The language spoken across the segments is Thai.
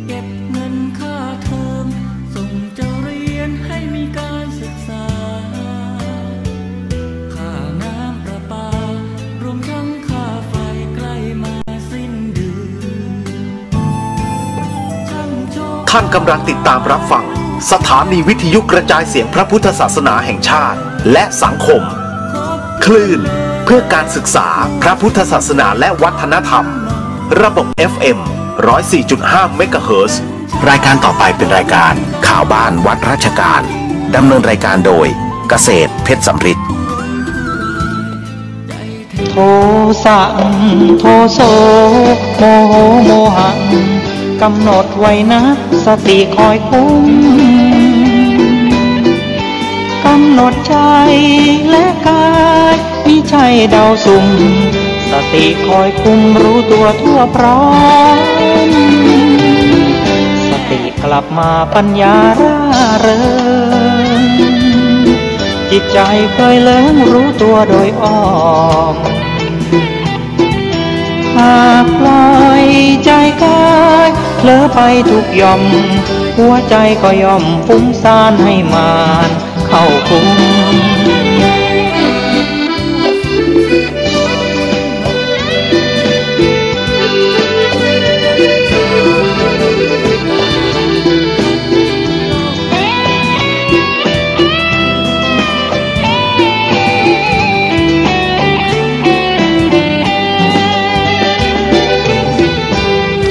เก็บเงินค่าเทอมส่งเจ้าเรียนให้มีการศึกษาค่าน้ำประปารวมทั้งค่าไฟใกล้มาสิ้นเดือนท่านกำลังติดตามรับฟังสถานีวิทยุกระจายเสียงพระพุทธศาสนาแห่งชาติและสังคมคลื่นเพื่อการศึกษาพระพุทธศาสนาและวัฒนธรรมระบบ FM 104.5 เมกะเฮิรตซ์รายการต่อไปเป็นรายการข่าวบ้านวัดราชการดำเนินรายการโดยเกษตรเพชรสำริดโทสะโทโสโมโหโมหังกำหนดไว้นะสติคอยคุมกำหนดใจและกายมิใช่เดาสุ่มสติคอยคุมรู้ตัวทั่วพร้อมสติกลับมาปัญญาร่าเริงจิตใจเคยเลิงรู้ตัวโดยอ้อมหากปล่อยใจกายเผลอไปทุกย่อมหัวใจก็ย่อมฟุ้งซ่านให้มานเข้าคุม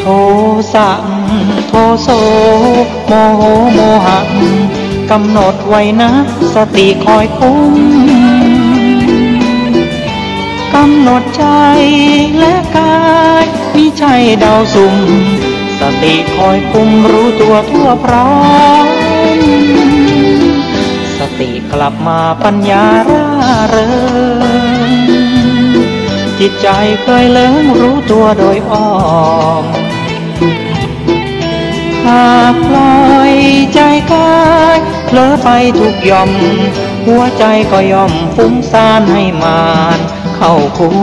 โทสะโทโสโมโหโมหังกำหนดไว้นะสติคอยคุมกำหนดใจและกายมิใช่เดาสุ่มสติคอยคุมรู้ตัวทั่วพร้อมสติกลับมาปัญญาร่าเริงจิตใจเคยเลิงรู้ตัวโดยอ้อมหากปล่อยใจกายเผลอไปทุกย่อมหัวใจก็ย่อมฟุ้งซ่านให้มานเข้าคุม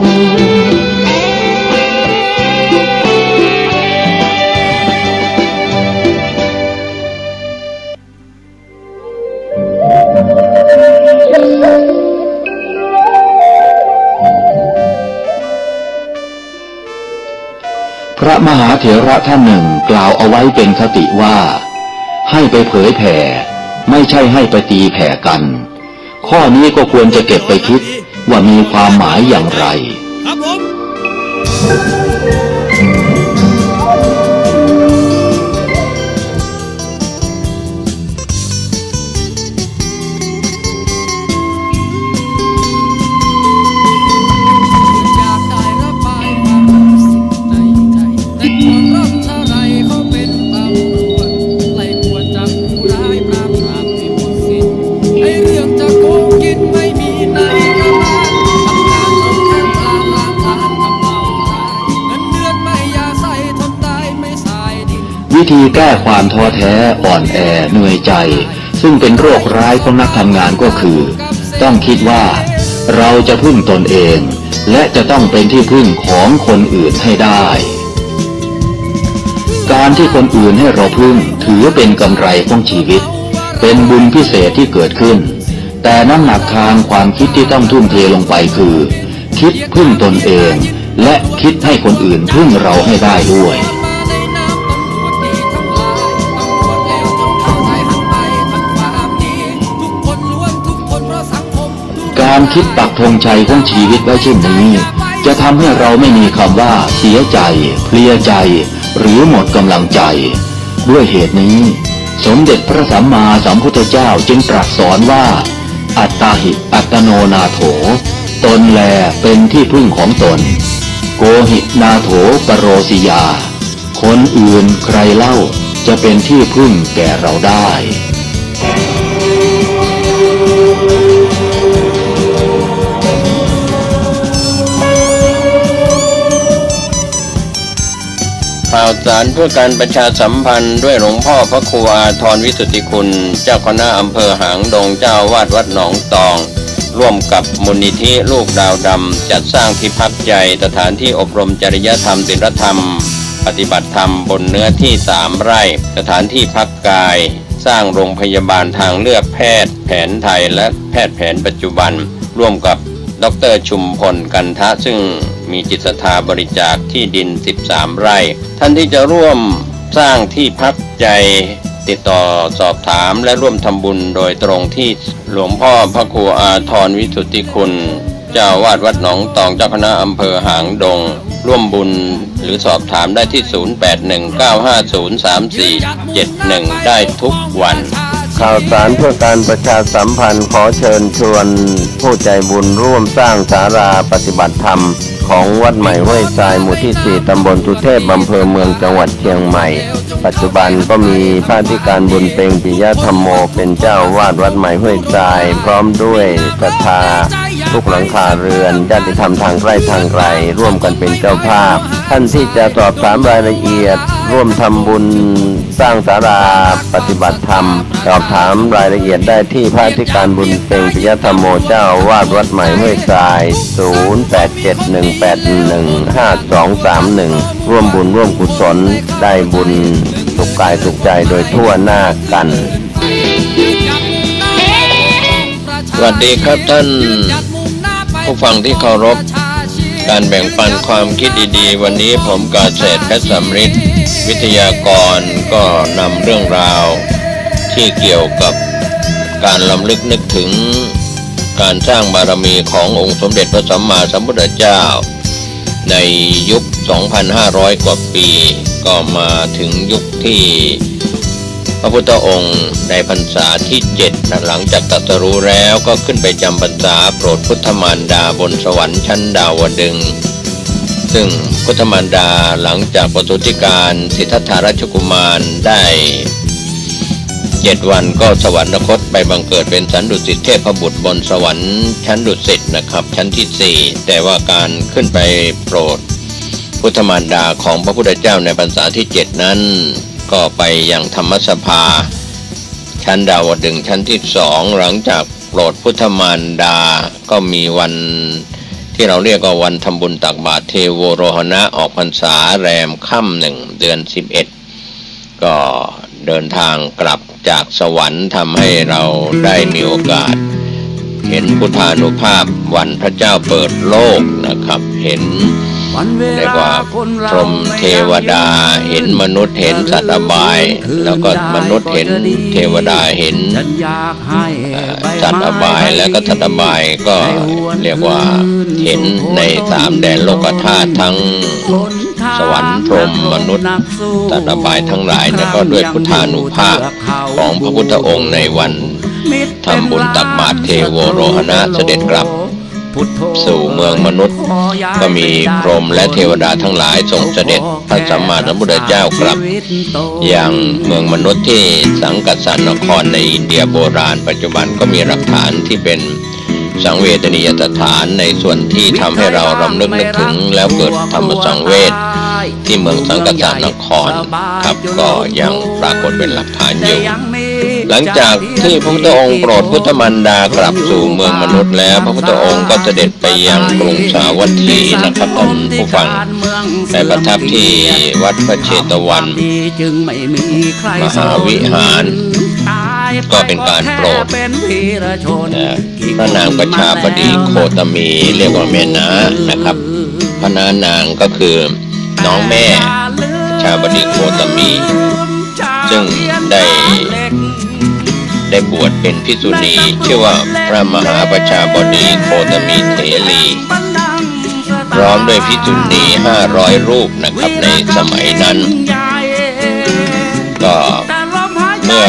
พระมหาเถระท่านหนึ่งกล่าวเอาไว้เป็นคติว่าให้ไปเผยแผ่ไม่ใช่ให้ไปตีแผ่กันข้อนี้ก็ควรจะเก็บไปคิดว่ามีความหมายอย่างไรครับผมวิธีแก้ความท้อแท้อ่อนแอเหนื่อยใจซึ่งเป็นโรคร้ายของนักทำงานก็คือต้องคิดว่าเราจะพึ่งตนเองและจะต้องเป็นที่พึ่งของคนอื่นให้ได้การที่คนอื่นให้เราพึ่งถือเป็นกำไรของชีวิตเป็นบุญพิเศษที่เกิดขึ้นแต่น้ำหนักทางความคิดที่ต้องทุ่มเทลงไปคือคิดพึ่งตนเองและคิดให้คนอื่นพึ่งเราให้ได้ด้วยการคิดปักธงชัยของชีวิตไว้เช่นนี้จะทำให้เราไม่มีคำว่าเสียใจเพลียใจหรือหมดกำลังใจด้วยเหตุนี้สมเด็จพระสัมมาสัมพุทธเจ้าจึงตรัสสอนว่าอัตตาหิอัตโนนาโถตนแลเป็นที่พึ่งของตนโกหินาโถปโรสิยาคนอื่นใครเล่าจะเป็นที่พึ่งแก่เราได้ข่าวสารเพื่อการประชาสัมพันธ์ด้วยหลวงพ่อพระครูอาทรวิสุทธิคุณเจ้าคณะอำเภอหางดงเจ้าวาดวัดหนองตองร่วมกับมูลนิธิลูกดาวดำจัดสร้างที่พักใจสถานที่อบรมจริยธรรมศีลธรรม ปฏิบัติธรรมบนเนื้อที่3 ไร่สถานที่พักกายสร้างโรงพยาบาลทางเลือกแพทย์แผนไทยและแพทย์แผนปัจจุบันร่วมกับดร.ชุมพลกันทะซึ่งมีจิตศรัทธาบริจาคที่ดิน13 ไร่ท่านที่จะร่วมสร้างที่พักใจติดต่อสอบถามและร่วมทำบุญโดยตรงที่หลวงพ่อพระครูอาทรวิสุทธิคุณเจ้าวาดวัดหนองตองเจ้าคณะอำเภอหางดงร่วมบุญหรือสอบถามได้ที่0819503471ได้ทุกวันข่าวสารเพื่อการประชาสัมพันธ์ขอเชิญชวนผู้ใจบุญร่วมสร้างศาลาปฏิบัติธรรมของวัดใหม่ห้วยทรายหมู่ที่4ตำบลสุเทพอำเภอเมืองจังหวัดเชียงใหม่ปัจจุบันก็มีพระอธิการบุญเพ็งปิยธรรมโมเป็นเจ้าวาดวัดใหม่ห้วยทรายพร้อมด้วยศรัทธาทุกหลังคาเรือนญาติธรรมทางใกล้ทางไกลร่วมกันเป็นเจ้าภาพท่านที่จะสอบถามรายละเอียดร่วมทำบุญสร้างศาลาปฏิบัติธรรมสอบถามรายละเอียดได้ที่พระอธิการบุญเพ็งปิยธรรมโมเจ้าวาดวัดใหม่ห้วยทราย0871815231ร่วมบุญร่วมกุศลได้บุญสุขกายสุขใจโดยทั่วหน้ากันสวัสดีครับท่านผู้ฟังที่เคารพการแบ่งปันความคิดดีๆวันนี้ผมกาเศษเพชรสำริดวิทยากรก็นำเรื่องราวที่เกี่ยวกับการรำลึกนึกถึงการสร้างบารมีขององค์สมเด็จพระสัมมาสัมพุทธเจ้าในยุค 2,500 กว่าปีก็มาถึงยุคที่พระพุทธองค์ในพรรษาที่7หลังจากตรัสรู้แล้วก็ขึ้นไปจำพรรษาโปรดพุทธมารดาบนสวรรค์ชั้นดาวดึงส์ซึ่งพุทธมารดาหลังจากประสูติการสิทธัตถราชกุมารได้7 วันก็สวรรคตไปบังเกิดเป็นสันดุสิตเทพบุตรบนสวรรค์ชั้นดุสิตนะครับชั้นที่4แต่ว่าการขึ้นไปโปรดพุทธมารดาของพระพุทธเจ้าในพรรษาที่7นั้นก็ไปยังธรรมสภาชั้นดาวดึงส์ชั้นที่2หลังจากโปรดพุทธมารดาก็มีวันที่เราเรียกว่าวันทำบุญตักบาตรเทโวโรหณะออกพรรษาแรมค่ำ1 เดือน 11ก็เดินทางกลับจากสวรรค์ทำให้เราได้มีโอกาสเห็นพุทธานุภาพวันพระเจ้าเปิดโลกนะครับเห็นเรียกว่าพรหมเทวดาเห็นมนุษย์เห็นสัตว์อบายแล้วก็มนุษย์เห็นเทวดาเห็นสัตว์อบายแล้วก็สัตว์อบายก็เรียกว่าเห็นใน3 แดนโลกธาตุทั้งสวรรค์พรหมมนุษย์สัตว์อบายทั้งหลายแล้วก็ด้วยพุทธานุภาพของพระพุทธองค์ในวันทำบุญตักบาตรเทโวโรหณะเสด็จกลับสู่เมืองมนุษย์ก็มีพรหมและเทวดาทั้งหลายส่งเสด็จพระสัมมาสัมพุทธเจ้ากลับอย่างเมืองมนุษย์ที่สังกัสสนครในอินเดียโบราณปัจจุบันก็มีหลักฐานที่เป็นสังเวชนียสถานในส่วนที่ทำให้เรารำลึกนึกถึงแล้วเกิดธรรมสังเวชที่เมืองสังกัสสนครครับก็ยังปรากฏเป็นหลักฐานอยู่หลังจากที่พระพุทธองค์โปรดพุทธมารดากลับสู่เมืองมนุษย์แล้วพระพุทธองค์ก็เสด็จไปยังกรุงสาวัตถีนะครับท่านผู้ฟังได้ประทับที่วัดพระเชตวันมหาวิหารก็เป็นการโปรดพระนางประชาบดีโคตมีเรียกว่าแม่นานะครับพระนางก็คือน้องแม่ชาบดีโคตมีซึ่งได้บวชเป็นภิกษุณีชื่อว่าพระมหาประชาบดีโคตมีเถรีพร้อมด้วยภิกษุณี500 รูปนะครับในสมัยนั้นก็เมื่อ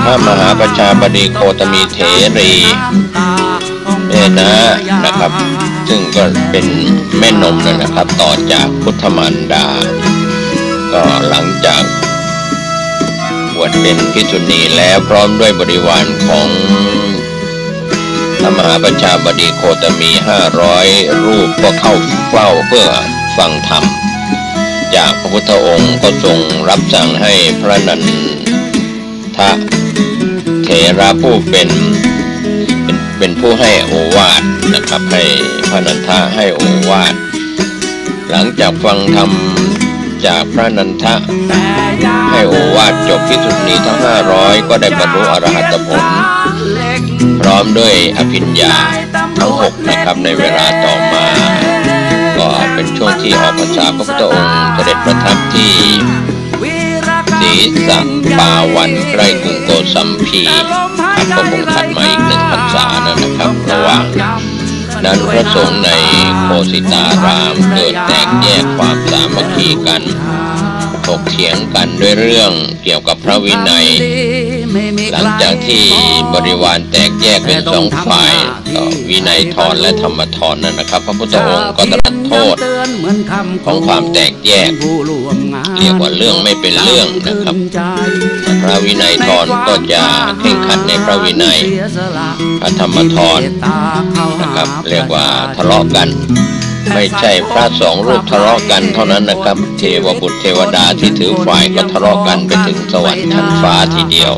พระมหาประชาบดีโคตมีเถรีแม่นะครับซึ่งก็เป็นแม่นมนะครับต่อจากพุทธมารดาก็หลังจากบวชเป็นภิกษุณีแล้วพร้อมด้วยบริวารของพระมหาประชาบดีโคตมี500 รูปก็เข้าเฝ้าเพื่อฟังธรรมจากพระพุทธองค์ก็ทรงรับสั่งให้พระนันทเถระผู้เป็นผู้ให้โอวาทนะครับให้พระนันทะให้โอวาทหลังจากฟังธรรม จากพระนันทะให้โอวาทจบภิกษุณีทั้ง500ก็ได้บรรลุอรหัตผลพร้อมด้วยอภิญญาทั้ง6นะครับในเวลาต่อมาก็เป็นช่วงที่ออกพรรษาพระพุทธองค์เสด็จประทับที่ศรีสัปาวันใกล้กรุงโกสัมพีครับก็คงถัดมาอีก1 พรรษานะครับระหว่างนั้นพระสงฆ์ในโคสิตารามเกิดแตกแยกความสามัคคีกันถกเถียงกันด้วยเรื่องเกี่ยวกับพระวินัยหลังจากที่บริวารแตกแยกเป็น2 ฝ่ายก็วินัยทรและธรรมทรนั่นนะครับพระพุทธองค์ก็ตรัสโทษของความแตกแยกเรียกว่าเรื่องไม่เป็นเรื่องนะครับพระวินัยทรก็จะเคร่งขัดในพระวินัยพระธรรมทรนะครับเรียกว่าทะเลาะกันไม่ใช่พระ2 รูปทะเลาะกันเท่านั้นนะครับเทวบุตรเทวดาที่ถือฝ่ายก็ทะเลาะกันไปถึงสวรรค์ชั้นฟ้าทีเดียว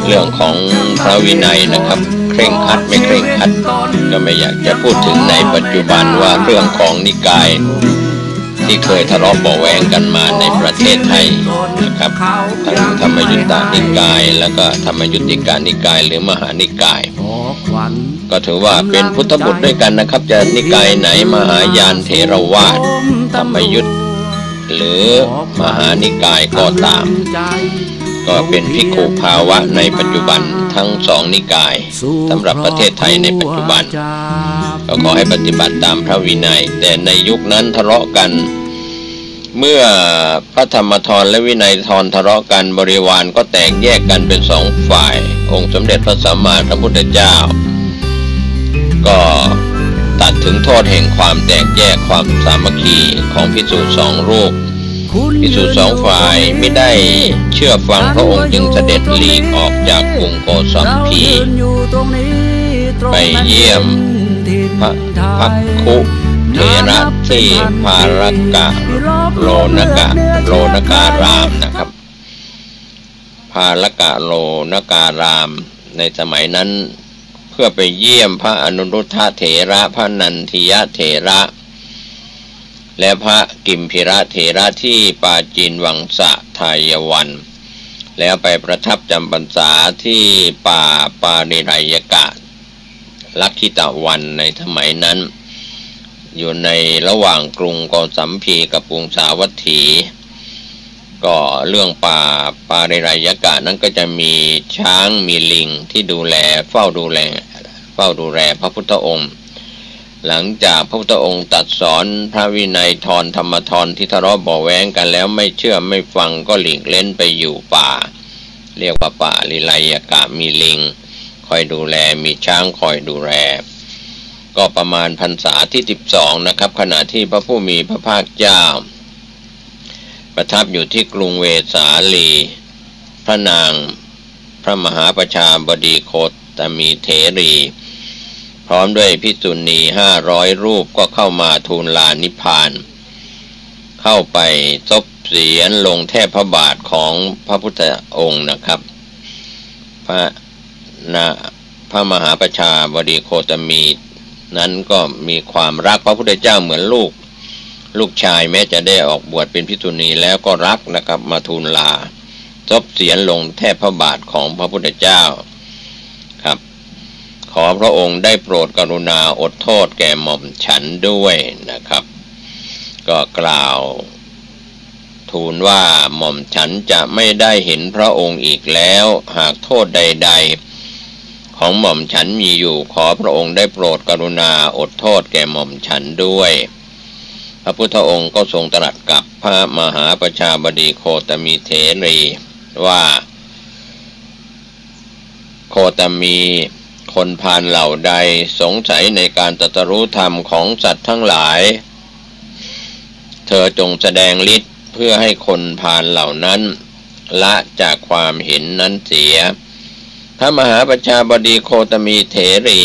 เรื่องของพระวินัยนะครับเคร่งครัดไม่เคร่งครัดก็ไม่อยากจะพูดถึงในปัจจุบันว่าเรื่องของนิกายที่เคยทะเลาะเบาะแว้งกันมาในประเทศไทยนะครับทั้งธรรมยุตตนิกายแล้วก็ธรรมยุติกานิกายหรือมหานิกายก็ถือว่าเป็นพุทธบุตรด้วยกันนะครับจะนิกายไหนมหายานเถรวาทธรรมยุตหรือมหานิกายก็ตามก็เป็นภิกขุภาวะในปัจจุบันทั้ง2 นิกายสำหรับประเทศไทยในปัจจุบันก็ขอให้ปฏิบัติตามพระวินัยแต่ในยุคนั้นทะเลาะกันเมื่อพระธรรมทรและวินัยทรทะเลาะกันบริวารก็แตกแยกกันเป็น2 ฝ่ายองค์สมเด็จพระสัมมาสัมพุทธเจ้าก็ตัดถึงโทษแห่งความแตกแยกความสามัคคีของภิกษุ2 รูปภิกษุ2 ฝ่ายไม่ได้เชื่อฟังพระองค์จึงเสด็จหลีกออกจากกรุงโกสัมพีไปเยี่ยมพระภักคุเถระที่ภารกะโลนการามนะครับภารกะโลนการามในสมัยนั้นเพื่อไปเยี่ยมพระอนุรุทธเถระพระนันทิยเถระและพระกิมพิระเถระที่ปาจีนวังสะทายวันแล้วไปประทับจำพรรษาที่ป่าปาริไรยกะลักขิตวันในสมัยนั้นอยู่ในระหว่างกรุงโกสัมพีกับกรุงสาวัตถีก็เรื่องป่าปาริไรยกะนั้นก็จะมีช้างมีลิงที่เฝ้าดูแลพระพุทธองค์หลังจากพระพุทธองค์ตรัสสอนพระวินัยทรธรรมทรที่ทะเลาะเบาะแว้งกันแล้วไม่เชื่อไม่ฟังก็หลีกเล่นไปอยู่ป่าเรียกว่าป่าลิไลยกะมีลิงคอยดูแลมีช้างคอยดูแลก็ประมาณพรรษาที่12นะครับขณะที่พระผู้มีพระภาคเจ้าประทับอยู่ที่กรุงเวสาลีพระนางพระมหาประชาบดีโคตมีเถรีพร้อมด้วยภิกษุณี500 รูปก็เข้ามาทูลลานิพพานเข้าไปซบเสียรลงแทบพระบาทของพระพุทธองค์นะครับพระมหาประชาบดีโคตมีนั้นก็มีความรักพระพุทธเจ้าเหมือนลูกชายแม้จะได้ออกบวชเป็นภิกษุณีแล้วก็รักนะครับมาทูลลาซบเสียรลงแทบพระบาทของพระพุทธเจ้าครับขอพระองค์ได้โปรดกรุณาอดโทษแก่หม่อมฉันด้วยนะครับก็กล่าวทูลว่าหม่อมฉันจะไม่ได้เห็นพระองค์อีกแล้วหากโทษใดๆของหม่อมฉันมีอยู่ขอพระองค์ได้โปรดกรุณาอดโทษแก่หม่อมฉันด้วยพระพุทธองค์ก็ทรงตรัสกับพระมหาประชาบดีโคตมีเถรีว่าโคตมีคนพาลเหล่าใดสงสัยในการตรัสรู้ธรรมของสัตว์ทั้งหลายเธอจงแสดงฤทธิ์เพื่อให้คนพาลเหล่านั้นละจากความเห็นนั้นเสียพระมหาประชาบดีโคตมีเถรี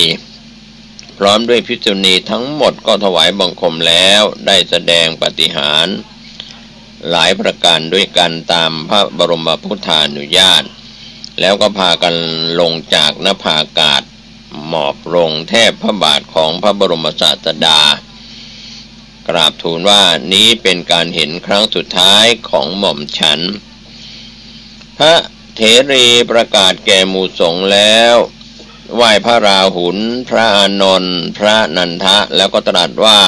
พร้อมด้วยภิกษุณีทั้งหมดก็ถวายบังคมแล้วได้แสดงปาฏิหาริย์หลายประการด้วยกันตามพระบรมพุทธานุญาตแล้วก็พากันลงจากนภาอากาศหมอบลงแทบพระบาทของพระบรมศาสดา กราบทูลว่านี้เป็นการเห็นครั้งสุดท้ายของหม่อมฉันพระเถรีประกาศแก่หมู่สงฆ์แล้วไหว้พระราหุลพระอานนท์พระนันทะแล้วก็ตรัสว่า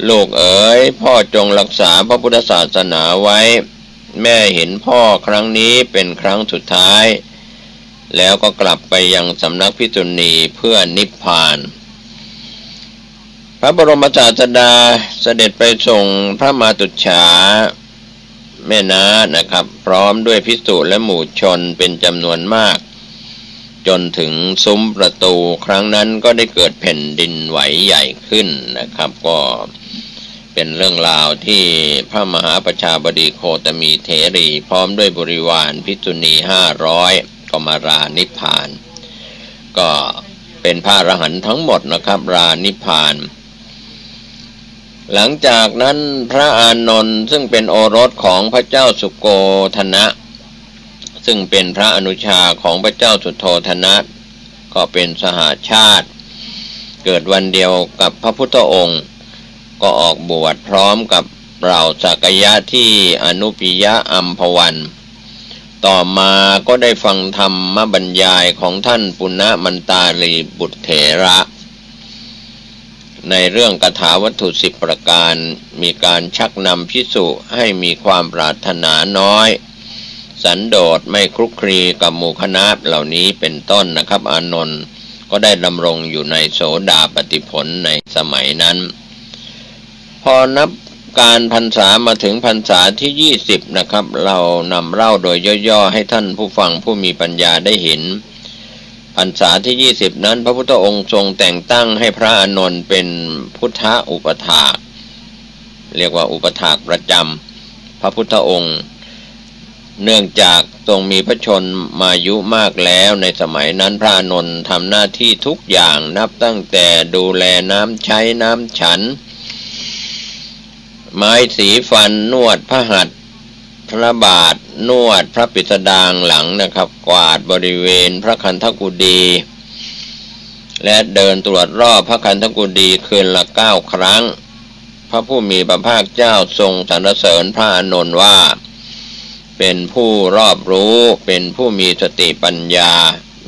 ลูกเอ๋ยพ่อจงรักษาพระพุทธศาสนาไว้แม่เห็นพ่อครั้งนี้เป็นครั้งสุดท้ายแล้วก็กลับไปยังสำนักภิกษุณีเพื่อนิพพานพระบรมศาสดาเสด็จไปส่งพระมาตุจฉาแม่น้านะครับพร้อมด้วยภิกษุและหมู่ชนเป็นจำนวนมากจนถึงซุ้มประตูครั้งนั้นก็ได้เกิดแผ่นดินไหวใหญ่ขึ้นนะครับก็เป็นเรื่องราวที่พระมหาประชาบดีโคตมีเถรีพร้อมด้วยบริวารภิกษุณี500ก็มารานิพพานก็เป็นพระอรหันต์ทั้งหมดนะครับรานิพพานหลังจากนั้นพระอานนท์ซึ่งเป็นโอรสของพระเจ้าสุโกธนะซึ่งเป็นพระอนุชาของพระเจ้าสุโธธนะก็เป็นสหชาติเกิดวันเดียวกับพระพุทธองค์ก็ออกบวชพร้อมกับเหล่าสักยะที่อนุปิยะอัมพวันต่อมาก็ได้ฟังธรรมบรรยายของท่านปุณณมันตาลีบุตรเถระในเรื่องคาถาวัตถุ10ประการมีการชักนำภิกษุให้มีความปรารถนาน้อยสันโดษไม่คลุกคลีกับหมู่คณะเหล่านี้เป็นต้นนะครับอานนท์ก็ได้ดำรงอยู่ในโสดาปัตติผลในสมัยนั้นพอนับการพรรษามาถึงพรรษาที่20นะครับเรานำเล่าโดยย่อๆให้ท่านผู้ฟังผู้มีปัญญาได้เห็นพรรษาที่20นั้นพระพุทธองค์ทรงแต่งตั้งให้พระอานนท์เป็นพุทธอุปถากเรียกว่าอุปถากประจำพระพุทธองค์เนื่องจากทรงมีพระชนมายุมากแล้วในสมัยนั้นพระอานนท์ทำหน้าที่ทุกอย่างนับตั้งแต่ดูแลน้ำใช้น้ำฉันไม้สีฟันนวดพระหัตถ์พระบาทนวดพระปิสดางหลังนะครับกวาดบริเวณพระคันธกุฎีและเดินตรวจรอบพระคันธกุฎีคืนละ9ครั้งพระผู้มีพระภาคเจ้าทรงสรรเสริญพระอานนท์ว่าเป็นผู้รอบรู้เป็นผู้มีสติปัญญา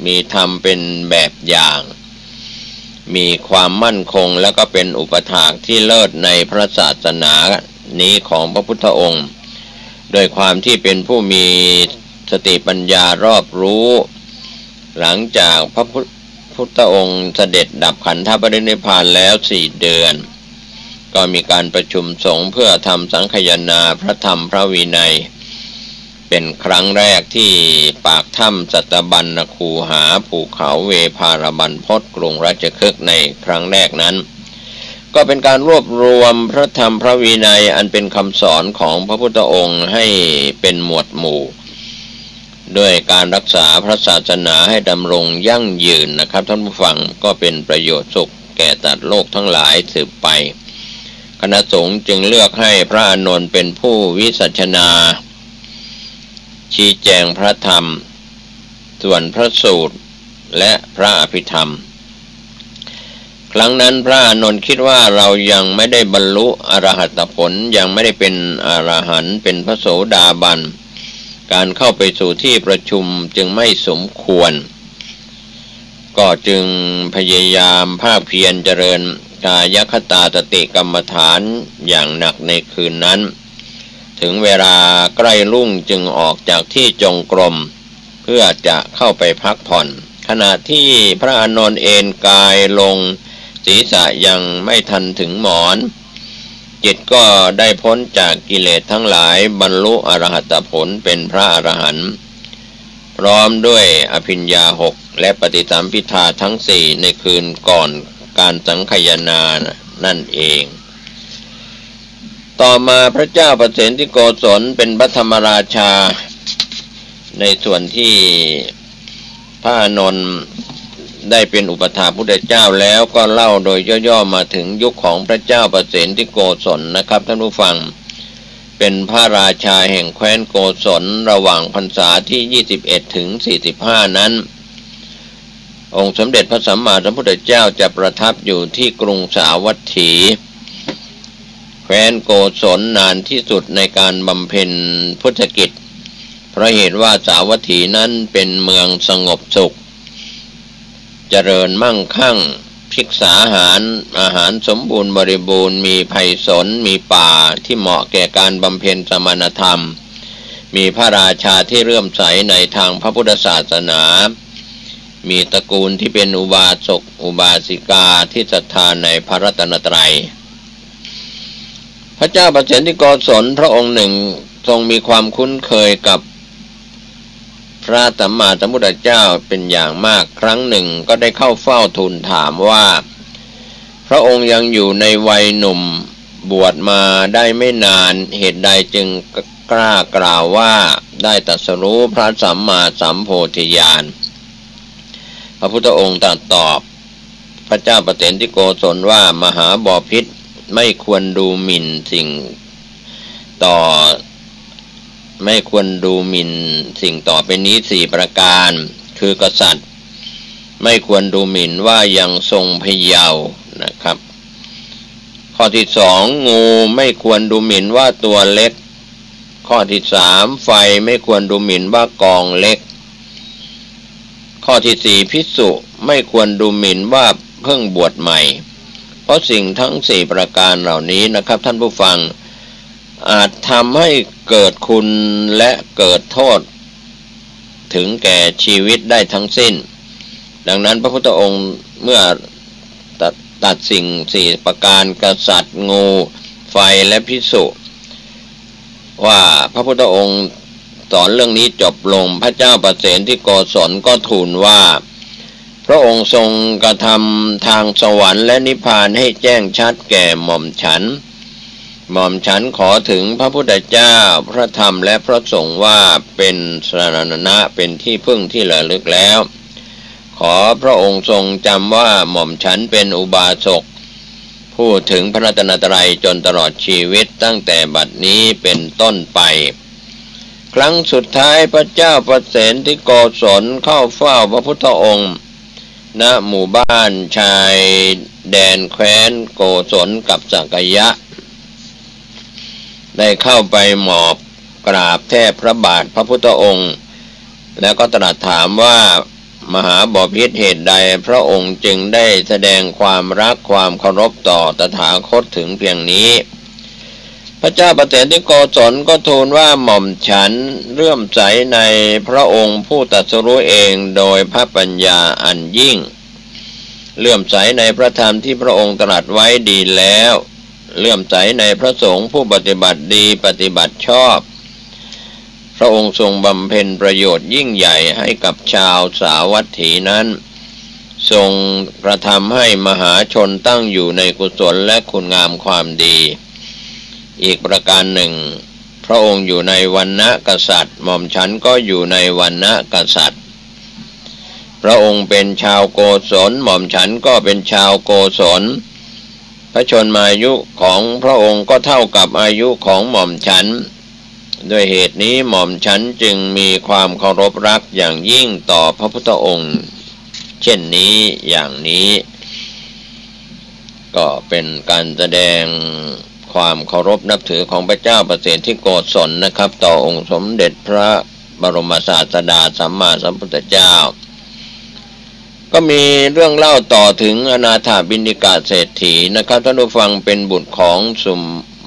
มีธรรมเป็นแบบอย่างมีความมั่นคงและก็เป็นอุปถากที่เลิศในพระศาสนานี้ของพระพุทธองค์โดยความที่เป็นผู้มีสติปัญญารอบรู้หลังจากพระพุทธองค์เสด็จดับขันธปรินิพพานแล้ว4 เดือนก็มีการประชุมสงฆ์เพื่อทำสังคายนาพระธรรมพระวินัยเป็นครั้งแรกที่ปากถ้ำสัตบัญญคูหาภูเขาเวภารบันพศกรุงราชคฤห์ในครั้งแรกนั้นก็เป็นการรวบรวมพระธรรมพระวินัยอันเป็นคำสอนของพระพุทธองค์ให้เป็นหมวดหมู่ด้วยการรักษาพระศาสนาให้ดำรงยั่งยืนนะครับท่านผู้ฟังก็เป็นประโยชน์สุขแก่สัตว์โลกทั้งหลายสืบไปคณะสงฆ์จึงเลือกให้พระอานนท์เป็นผู้วิสัชนาชี้แจงพระธรรมส่วนพระสูตรและพระอภิธรรมครั้งนั้นพระอานนท์คิดว่าเรายังไม่ได้บรรลุอรหัตผลยังไม่ได้เป็นอรหันต์เป็นพระโสดาบันการเข้าไปสู่ที่ประชุมจึงไม่สมควรก็จึงพยายามภาคเพียรเจริญกายคตาสติกรรมฐานอย่างหนักในคืนนั้นถึงเวลาใกล้รุ่งจึงออกจากที่จงกรมเพื่อจะเข้าไปพักผ่อนขณะที่พระอานนท์เอนกายลงศีรษะยังไม่ทันถึงหมอนจิตก็ได้พ้นจากกิเลสทั้งหลายบรรลุอรหัตผลเป็นพระอรหันต์พร้อมด้วยอภิญญา6และปฏิสัมภิทาทั้ง4ในคืนก่อนการสังคายนานั่นเองต่อมาพระเจ้าประเสนที่โกศลเป็นพระธรรมราชาในส่วนที่พระอานนท์ได้เป็นอุปถาพุทธเจ้าแล้วก็เล่าโดยย่อๆมาถึงยุคของพระเจ้าประเสนที่โกศลนะครับท่านผู้ฟังเป็นพระราชาแห่งแคว้นโกศลระหว่างพรรษาที่21ถึง45นั้นองค์สมเด็จพระสัมมาสัมพุทธเจ้าจะประทับอยู่ที่กรุงสาวัตถี แคว้นโกศลนานที่สุดในการบำเพ็ญพุทธกิจเพราะเหตุว่าสาวัตถีนั้นเป็นเมืองสงบสุขเจริญมั่งคั่งภิกษาอาหารสมบูรณ์บริบูรณ์มีไผ่สนมีป่าที่เหมาะแก่การบำเพ็ญสมณธรรมมีพระราชาที่เลื่อมใสในทางพระพุทธศาสนามีตระกูลที่เป็นอุบาสกอุบาสิกาที่ศรัทธาในพระรัตนตรัยพระเจ้าประเสนที่โกศลพระองค์หนึ่งทรงมีความคุ้นเคยกับพระสัมมาสัมพุทธเจ้าเป็นอย่างมากครั้งหนึ่งก็ได้เข้าเฝ้าทูลถามว่าพระองค์ยังอยู่ในวัยหนุ่มบวชมาได้ไม่นานเหตุใดจึงกล้ากล่าวว่าได้ตรัสรู้พระสัมมาสัมโพธิญาณพระพุทธองค์ตรัสตอบพระเจ้าประเสนที่โกศลว่ามหาบพิตรไม่ควรดูหมิ่นสิ่งต่อไปนี้4ประการคือกษัตริย์ไม่ควรดูหมิ่นว่ายังทรงพเยาว์นะครับข้อที่2งูไม่ควรดูหมิ่นว่าตัวเล็กข้อที่3ไฟไม่ควรดูหมิ่นว่ากองเล็กข้อที่4ภิกษุไม่ควรดูหมิ่นว่าเพิ่งบวชใหม่เพราะสิ่งทั้ง4ประการเหล่านี้นะครับท่านผู้ฟังอาจทำให้เกิดคุณและเกิดโทษถึงแก่ชีวิตได้ทั้งสิ้นดังนั้นพระพุทธองค์เมื่อตัดสิ่ง4ประการกษัตริย์งูไฟและภิกษุว่าพระพุทธองค์สอนเรื่องนี้จบลงพระเจ้าประเสนที่โกศลก็ทูลว่าพระองค์ทรงกระทำทางสวรรค์และนิพพานให้แจ้งชัดแก่หม่อมฉันขอถึงพระพุทธเจ้าพระธรรมและพระสงฆ์ว่าเป็นสรณะเป็นที่พึ่งที่ระลึกแล้วขอพระองค์ทรงจำว่าหม่อมฉันเป็นอุบาสกพูดถึงพระรัตนตรัยจนตลอดชีวิตตั้งแต่บัดนี้เป็นต้นไปครั้งสุดท้ายพระเจ้าประเสนที่โกศลเข้าเฝ้าพระพุทธองค์ณหมู่บ้านชายแดนแคว้นโกศลกับสักยะได้เข้าไปหมอบกราบแทบพระบาทพระพุทธองค์แล้วก็ตรัสถามว่ามหาบพิตรเหตุใดพระองค์จึงได้แสดงความรักความเคารพต่อตถาคตถึงเพียงนี้พระเจ้าประเสนที่โกศลก็ทูลว่าหม่อมฉันเลื่อมใสในพระองค์ผู้ตรัสรู้เองโดยพระปัญญาอันยิ่งเลื่อมใสในพระธรรมที่พระองค์ตรัสไว้ดีแล้วเลื่อมใสในพระสงฆ์ผู้ปฏิบัติดีปฏิบัติชอบพระองค์ทรงบำเพ็ญประโยชน์ยิ่งใหญ่ให้กับชาวสาวัตถีนั้นทรงกระทำให้มหาชนตั้งอยู่ในกุศลและคุณงามความดีอีกประการหนึ่งพระองค์อยู่ในวรรณะกษัตริย์หม่อมฉันก็อยู่ในวรรณะกษัตริย์พระองค์เป็นชาวโกศลหม่อมฉันก็เป็นชาวโกศลพระชนมายุของพระองค์ก็เท่ากับอายุของหม่อมฉันด้วยเหตุนี้หม่อมฉันจึงมีความเคารพรักอย่างยิ่งต่อพระพุทธองค์เช่นนี้อย่างนี้ก็เป็นการแสดงความเคารพนับถือของพระเจ้าประเสนที่โกศลนะครับต่อองค์สมเด็จพระบรมศาสดาสัมมาสัมพุทธเจ้าก็มีเรื่องเล่าต่อถึงอนาถบิณฑิกะเศรษฐีนะครับท่านผู้ฟังเป็นบุตรของสุ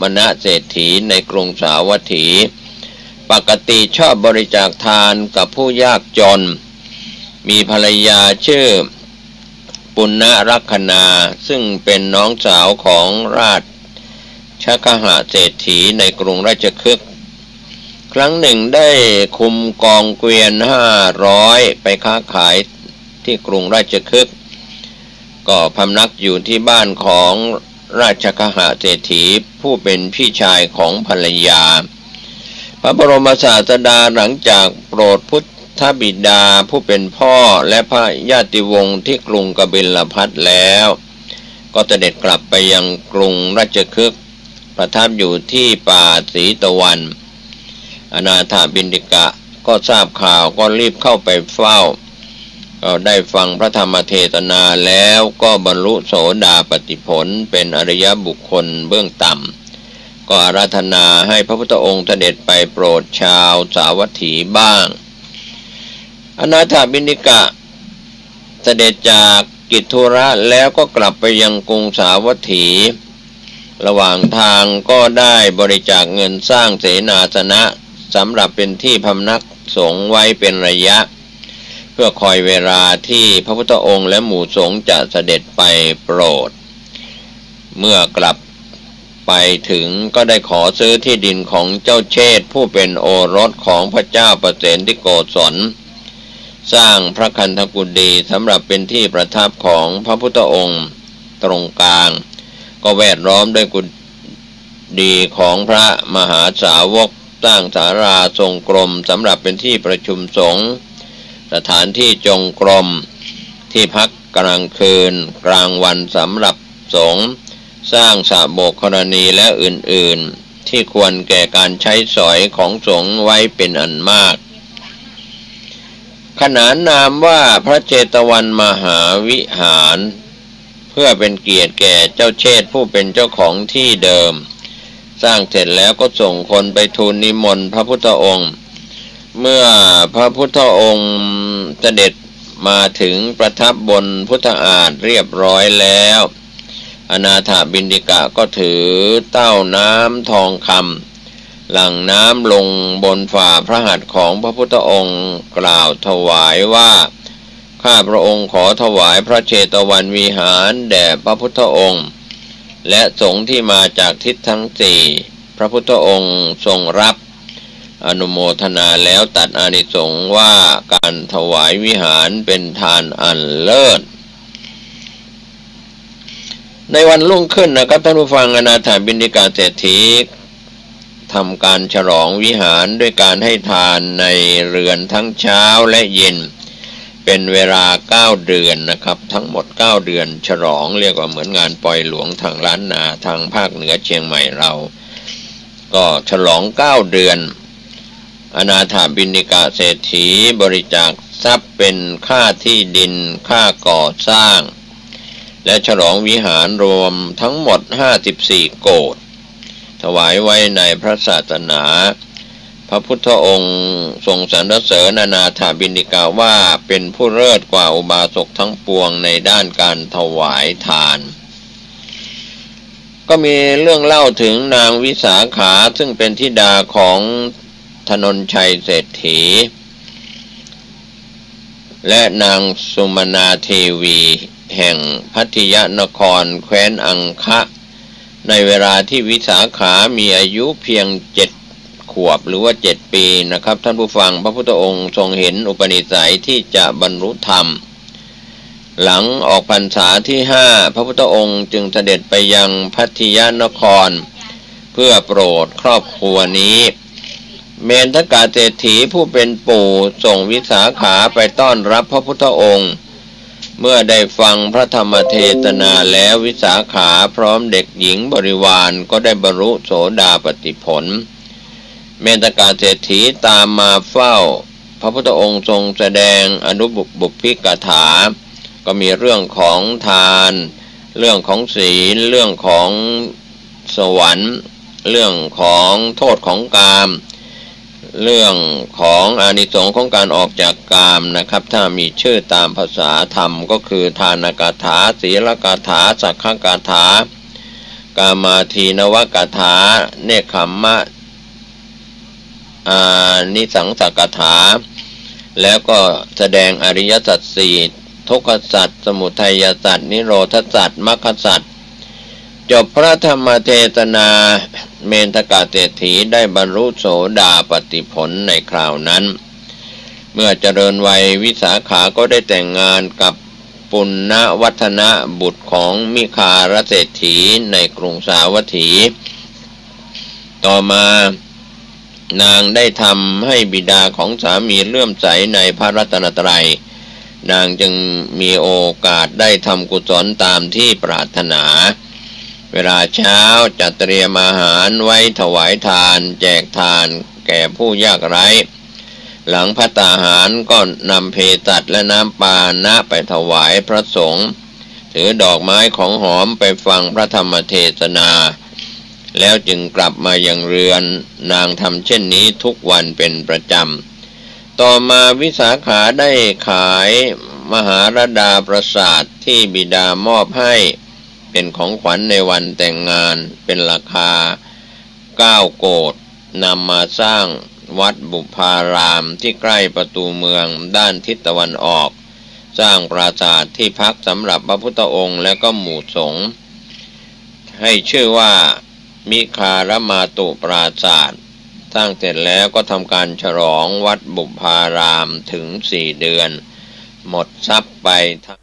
มณะเศรษฐีในกรุงสาวัตถีปกติชอบบริจาคทานกับผู้ยากจนมีภรรยาชื่อปุณณรัคนาซึ่งเป็นน้องสาวของราชคหเศรษฐีในกรุงราชคฤห์ครั้งหนึ่งได้คุมกองเกวียน500ไปค้าขายที่กรุงราชคฤห์ก็พำนักอยู่ที่บ้านของราชคหเศรษฐีผู้เป็นพี่ชายของภรรยาพระบรมศาสดาหลังจากโปรดพุทธบิดาผู้เป็นพ่อและพระญาติวงศ์ที่กรุงกบิลพัสแล้วก็เสด็จกลับไปยังกรุงราชคฤห์ประทับอยู่ที่ป่าสีตะวันอนาถบิณฑิกะก็ทราบข่าวก็รีบเข้าไปเฝ้าก็ได้ฟังพระธรรมเทศนาแล้วก็บรรลุโสดาปัตติผลเป็นอริยบุคคลเบื้องต่ ก็อาราธนาให้พระพุทธองค์เสด็จไปโปรดชาวสาวัตถีบ้างอนาถบิณฑิกะเสด็จจากกิจธุระแล้วก็กลับไปยังกรุงสาวัตถีระหว่างทางก็ได้บริจาคเงินสร้างเสนาสนะสำหรับเป็นที่พำนักสงฆ์ไว้เป็นระยะเพื่อคอยเวลาที่พระพุทธองค์และหมู่สงฆ์จะเสด็จไปโปรดเมื่อกลับไปถึงก็ได้ขอซื้อที่ดินของเจ้าเชษฐ์ผู้เป็นโอรสของพระเจ้าประเสนที่โกศลสร้างพระคันธกุฎีสำหรับเป็นที่ประทับของพระพุทธองค์ตรงกลางก็แวดล้อมด้วยกุฎีของพระมหาสาวกสร้างศาลาทรงกรมสำหรับเป็นที่ประชุมสงฆ์สถานที่จงกรมที่พักกลางคืนกลางวันสำหรับสงฆ์สร้างสระโบกธรณีและอื่นๆที่ควรแก่การใช้สอยของสงฆ์ไว้เป็นอันมากขนานนามว่าพระเจตวันมหาวิหารเพื่อเป็นเกียรติแก่เจ้าเชษฐ์ผู้เป็นเจ้าของที่เดิมสร้างเสร็จแล้วก็ส่งคนไปทูลนิมนต์พระพุทธองค์เมื่อพระพุทธองค์เสด็จมาถึงประทับบนพุทธอาฏเรียบร้อยแล้วอนาถบิณฑิกะก็ถือเต้าน้ำทองคำหลั่งน้ำลงบนฝ่าพระหัตถ์ของพระพุทธองค์กล่าวถวายว่าข้าพระองค์ขอถวายพระเชตวันวิหารแด่พระพุทธองค์และสงฆ์ที่มาจากทิศทั้งสี่พระพุทธองค์ทรงรับอนุโมทนาแล้วตัดอานิสงส์ว่าการถวายวิหารเป็นทานอันเลิศในวันรุ่งขึ้นนะครับท่านผู้ฟังอนาถบิณฑิกาเศรษฐีทำการฉลองวิหารด้วยการให้ทานในเรือนทั้งเช้าและเย็นเป็นเวลา9เดือนนะครับทั้งหมด9เดือนฉลองเรียกว่าเหมือนงานปล่อยหลวงทางล้านนาทางภาคเหนือเชียงใหม่เราก็ฉลอง9เดือนอนาถบิณฑิกาเศรษฐีบริจาคทรัพย์เป็นค่าที่ดินค่าก่อสร้างและฉลองวิหารรวมทั้งหมด54โกฏถวายไว้ในพระศาสนาพระพุทธองค์ทรงสรรเสริญอนาถบิณฑิกาว่าเป็นผู้เลิศกว่าอุบาสกทั้งปวงในด้านการถวายทานก็มีเรื่องเล่าถึงนางวิสาขาซึ่งเป็นธิดาของธนนชัยเศรษฐีและนางสุมนาเทวีแห่งพัทยนครแคว้นอังคะในเวลาที่วิสาขามีอายุเพียง7 ขวบหรือว่า7 ปีนะครับท่านผู้ฟังพระพุทธองค์ทรงเห็นอุปนิสัยที่จะบรรลุธรรมหลังออกพรรษาที่5พระพุทธองค์จึงเสด็จไปยังพัทยนครเพื่อโปรดครอบครัวนี้เมนทกาเศรษฐีผู้เป็นปู่ส่งวิสาขาไปต้อนรับพระพุทธองค์เมื่อได้ฟังพระธรรมเทศนาแล้ววิสาขาพร้อมเด็กหญิงบริวารก็ได้บรรลุโสดาปัตติผลเมนทกาเศรษฐีตามมาเฝ้าพระพุทธองค์ทรงแสดงอนุบุพพิกถาก็มีเรื่องของทานเรื่องของศีลเรื่องของสวรรค์เรื่องของโทษของกามเรื่องของอานิสงส์ของการออกจากกามนะครับถ้ามีชื่อตามภาษาธรรมก็คือทานกถาศีลกถาสักขกถากามาทีนวกถาเนคขมมะนิสังสกถาแล้วก็แสดงอริยสัจสี่ทุกขสัจสมุทัยสัจนิโรธสัจมรรคสัจจบพระธรรมเทศนาเมนทกาเศรษฐีได้บรรลุโสดาปัตติผลในคราวนั้นเมื่อเจริญวัยวิสาขาก็ได้แต่งงานกับปุณณวัฒนะบุตรของมิคารเศรษฐีในกรุงสาวัตถีต่อมานางได้ทำให้บิดาของสามีเลื่อมใสในพระรัตนตรัยนางจึงมีโอกาสได้ทำกุศลตามที่ปรารถนาเวลาเช้าจัดเตรียมอาหารไว้ถวายทานแจกทานแก่ผู้ยากไร้หลังภัตตาหารก็นำเภสัชและน้ำปานะไปถวายพระสงฆ์ถือดอกไม้ของหอมไปฟังพระธรรมเทศนา แล้วจึงกลับมายังเรือนนางทำเช่นนี้ทุกวันเป็นประจำต่อมาวิสาขาได้ขายมหาราดาปราสาทที่บิดามอบให้เป็นของขวัญในวันแต่งงานเป็นราคา9 โกฏนำมาสร้างวัดบุพารามที่ใกล้ประตูเมืองด้านทิศตะวันออกสร้างปราสาทที่พักสำหรับพระพุทธองค์และก็หมู่สงฆ์ให้ชื่อว่ามิคารมาตุปราสาทสร้างเสร็จแล้วก็ทำการฉลองวัดบุพารามถึง4 เดือนหมดทรัพย์ไปทั้ง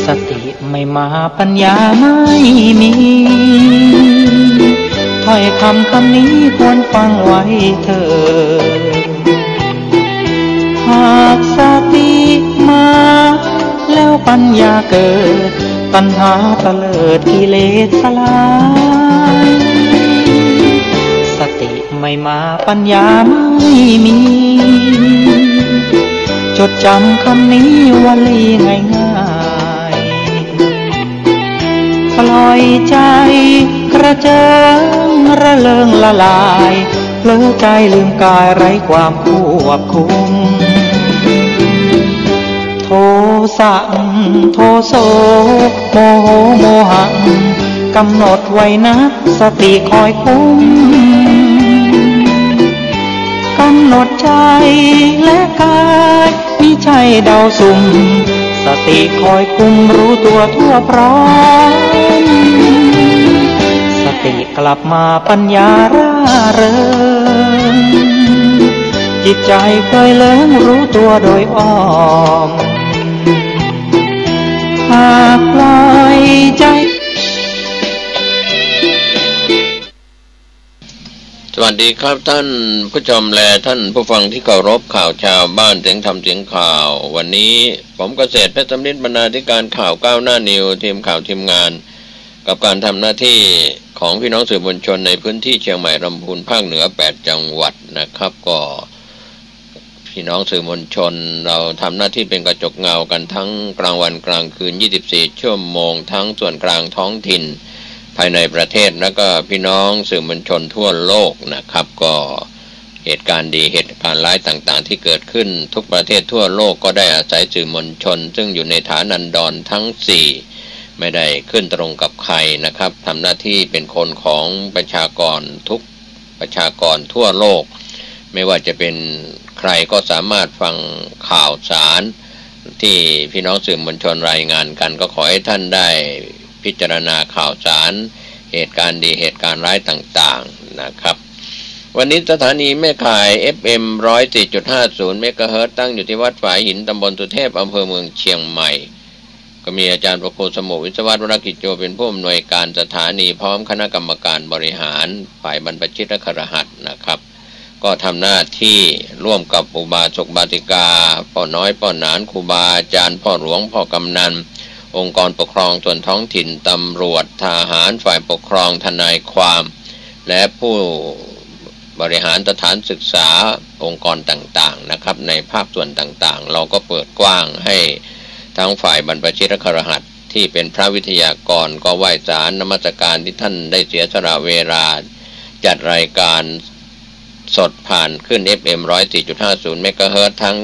สติไม่มาปัญญาไม่มีถ้อยคำนี้ควรฟังไว้เถิดหากสติมาแล้วปัญญาเกิดตัณหาตะเลิดกิเลสสลายสติไม่มาปัญญาไม่มีจดจำคำนี้วลีง่ายๆปล่อยใจกระเจิงระเริงละลายเผลอใจลืมกายไร้ความควบคุมโทสะโทโสโมโหโมหังกำหนดไว้นะสติคอยคุ้มกำหนดใจและกายมิใช่เดาสุ่มสติคอยคุมรู้ตัวทั่วพร้อมสติกลับมาปัญญาร่าเริงจิตใจเคยเลิงรู้ตัวโดยอ้อมหากปล่อยใจสวัสดีครับท่านผู้ชมและท่านผู้ฟังที่เคารพข่าวชาวบ้านเสียงธรรมเสียงข่าววันนี้ผมเกษตรเพชรสำริดบรรณาธิการข่าวก้าวหน้านิวทีมข่าวทีมงานกับการทำหน้าที่ของพี่น้องสื่อมวลชนในพื้นที่เชียงใหม่ลำพูนภาคเหนือ8 จังหวัดนะครับก็พี่น้องสื่อมวลชนเราทำหน้าที่เป็นกระจกเงากันทั้งกลางวันกลางคืน24 ชั่วโมงทั้งส่วนกลางท้องถิ่นภายในประเทศแล้วก็พี่น้องสื่อมวลชนทั่วโลกนะครับก็เหตุการณ์ดีเหตุการณ์ร้ายต่างๆที่เกิดขึ้นทุกประเทศทั่วโลกก็ได้อาศัยสื่อมวลชนซึ่งอยู่ในฐานันดรทั้ง4ไม่ได้ขึ้นตรงกับใครนะครับทำหน้าที่เป็นคนของประชากรทุกประชากรทั่วโลกไม่ว่าจะเป็นใครก็สามารถฟังข่าวสารที่พี่น้องสื่อมวลชนรายงานกันก็ขอให้ท่านได้พิจารณาข่าวสารเหตุการณ์ดีเหตุการณ์ร้ายต่างๆนะครับวันนี้สถานีแม่ข่าย FM 104.50 เมกะเฮิรตซ์ตั้งอยู่ที่วัดฝายหินตำบลสุเทพอำเภอเมืองเชียงใหม่ก็มีอาจารย์ประโคนสมุวิศววรกิจโยเป็นผู้อำนวยการสถานีพร้อมคณะกรรมการบริหารฝ่ายบรรพชิตและคฤหัสถ์นะครับก็ทำหน้าที่ร่วมกับอุบาสกบาติกาพ่อน้อยพ่อหนานครูบาอาจารย์พ่อหลวงพ่อกำนันองค์กรปกครองส่วนท้องถิ่นตำรวจทหารฝ่ายปกครองทนายความและผู้บริหารสถานศึกษาองค์กรต่างๆนะครับในภาคส่วนต่างๆเราก็เปิดกว้างให้ทั้งฝ่ายบรรพชิตและคฤหัสถ์ที่เป็นพระวิทยากรก็ไหว้ศาลนมัสการที่ท่านได้เสียสละเวลาจัดรายการสดผ่านขึ้น FM 104.50 เมกะเฮิรตซ์ทั้ง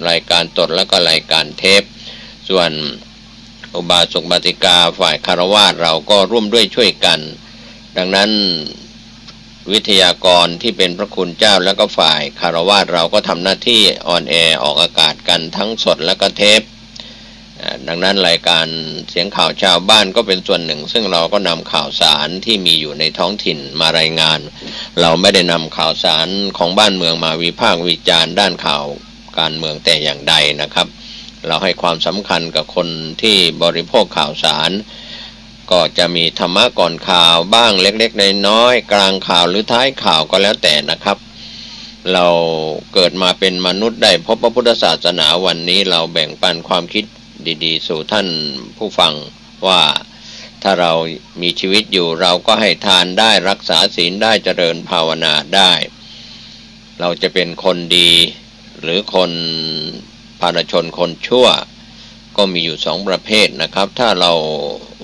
รายการสดและก็รายการเทปส่วนอุบาสกบาติกาฝ่ายคฤหัสถ์เราก็ร่วมด้วยช่วยกันดังนั้นวิทยากรที่เป็นพระคุณเจ้าและก็ฝ่ายคฤหัสถ์เราก็ทำหน้าที่ออนแอร์ออกอากาศกันทั้งสดและก็เทปดังนั้นรายการเสียงข่าวชาวบ้านก็เป็นส่วนหนึ่งซึ่งเราก็นำข่าวสารที่มีอยู่ในท้องถิ่นมารายงานเราไม่ได้นำข่าวสารของบ้านเมืองมาวิพากษ์วิจารณ์ด้านข่าวการเมืองแต่อย่างใดนะครับเราให้ความสำคัญกับคนที่บริโภคข่าวสารก็จะมีธรรมะก่อนข่าวบ้างเล็กๆน้อยๆกลางข่าวหรือท้ายข่าวก็แล้วแต่นะครับเราเกิดมาเป็นมนุษย์ได้พบพระพุทธศาสนาวันนี้เราแบ่งปันความคิด ดีๆสู่ท่านผู้ฟังว่าถ้าเรามีชีวิตอยู่เราก็ให้ทานได้รักษาศีลได้เจริญภาวนาได้เราจะเป็นคนดีหรือคนภารชนคนชั่วก็มีอยู่2ประเภทนะครับถ้าเรา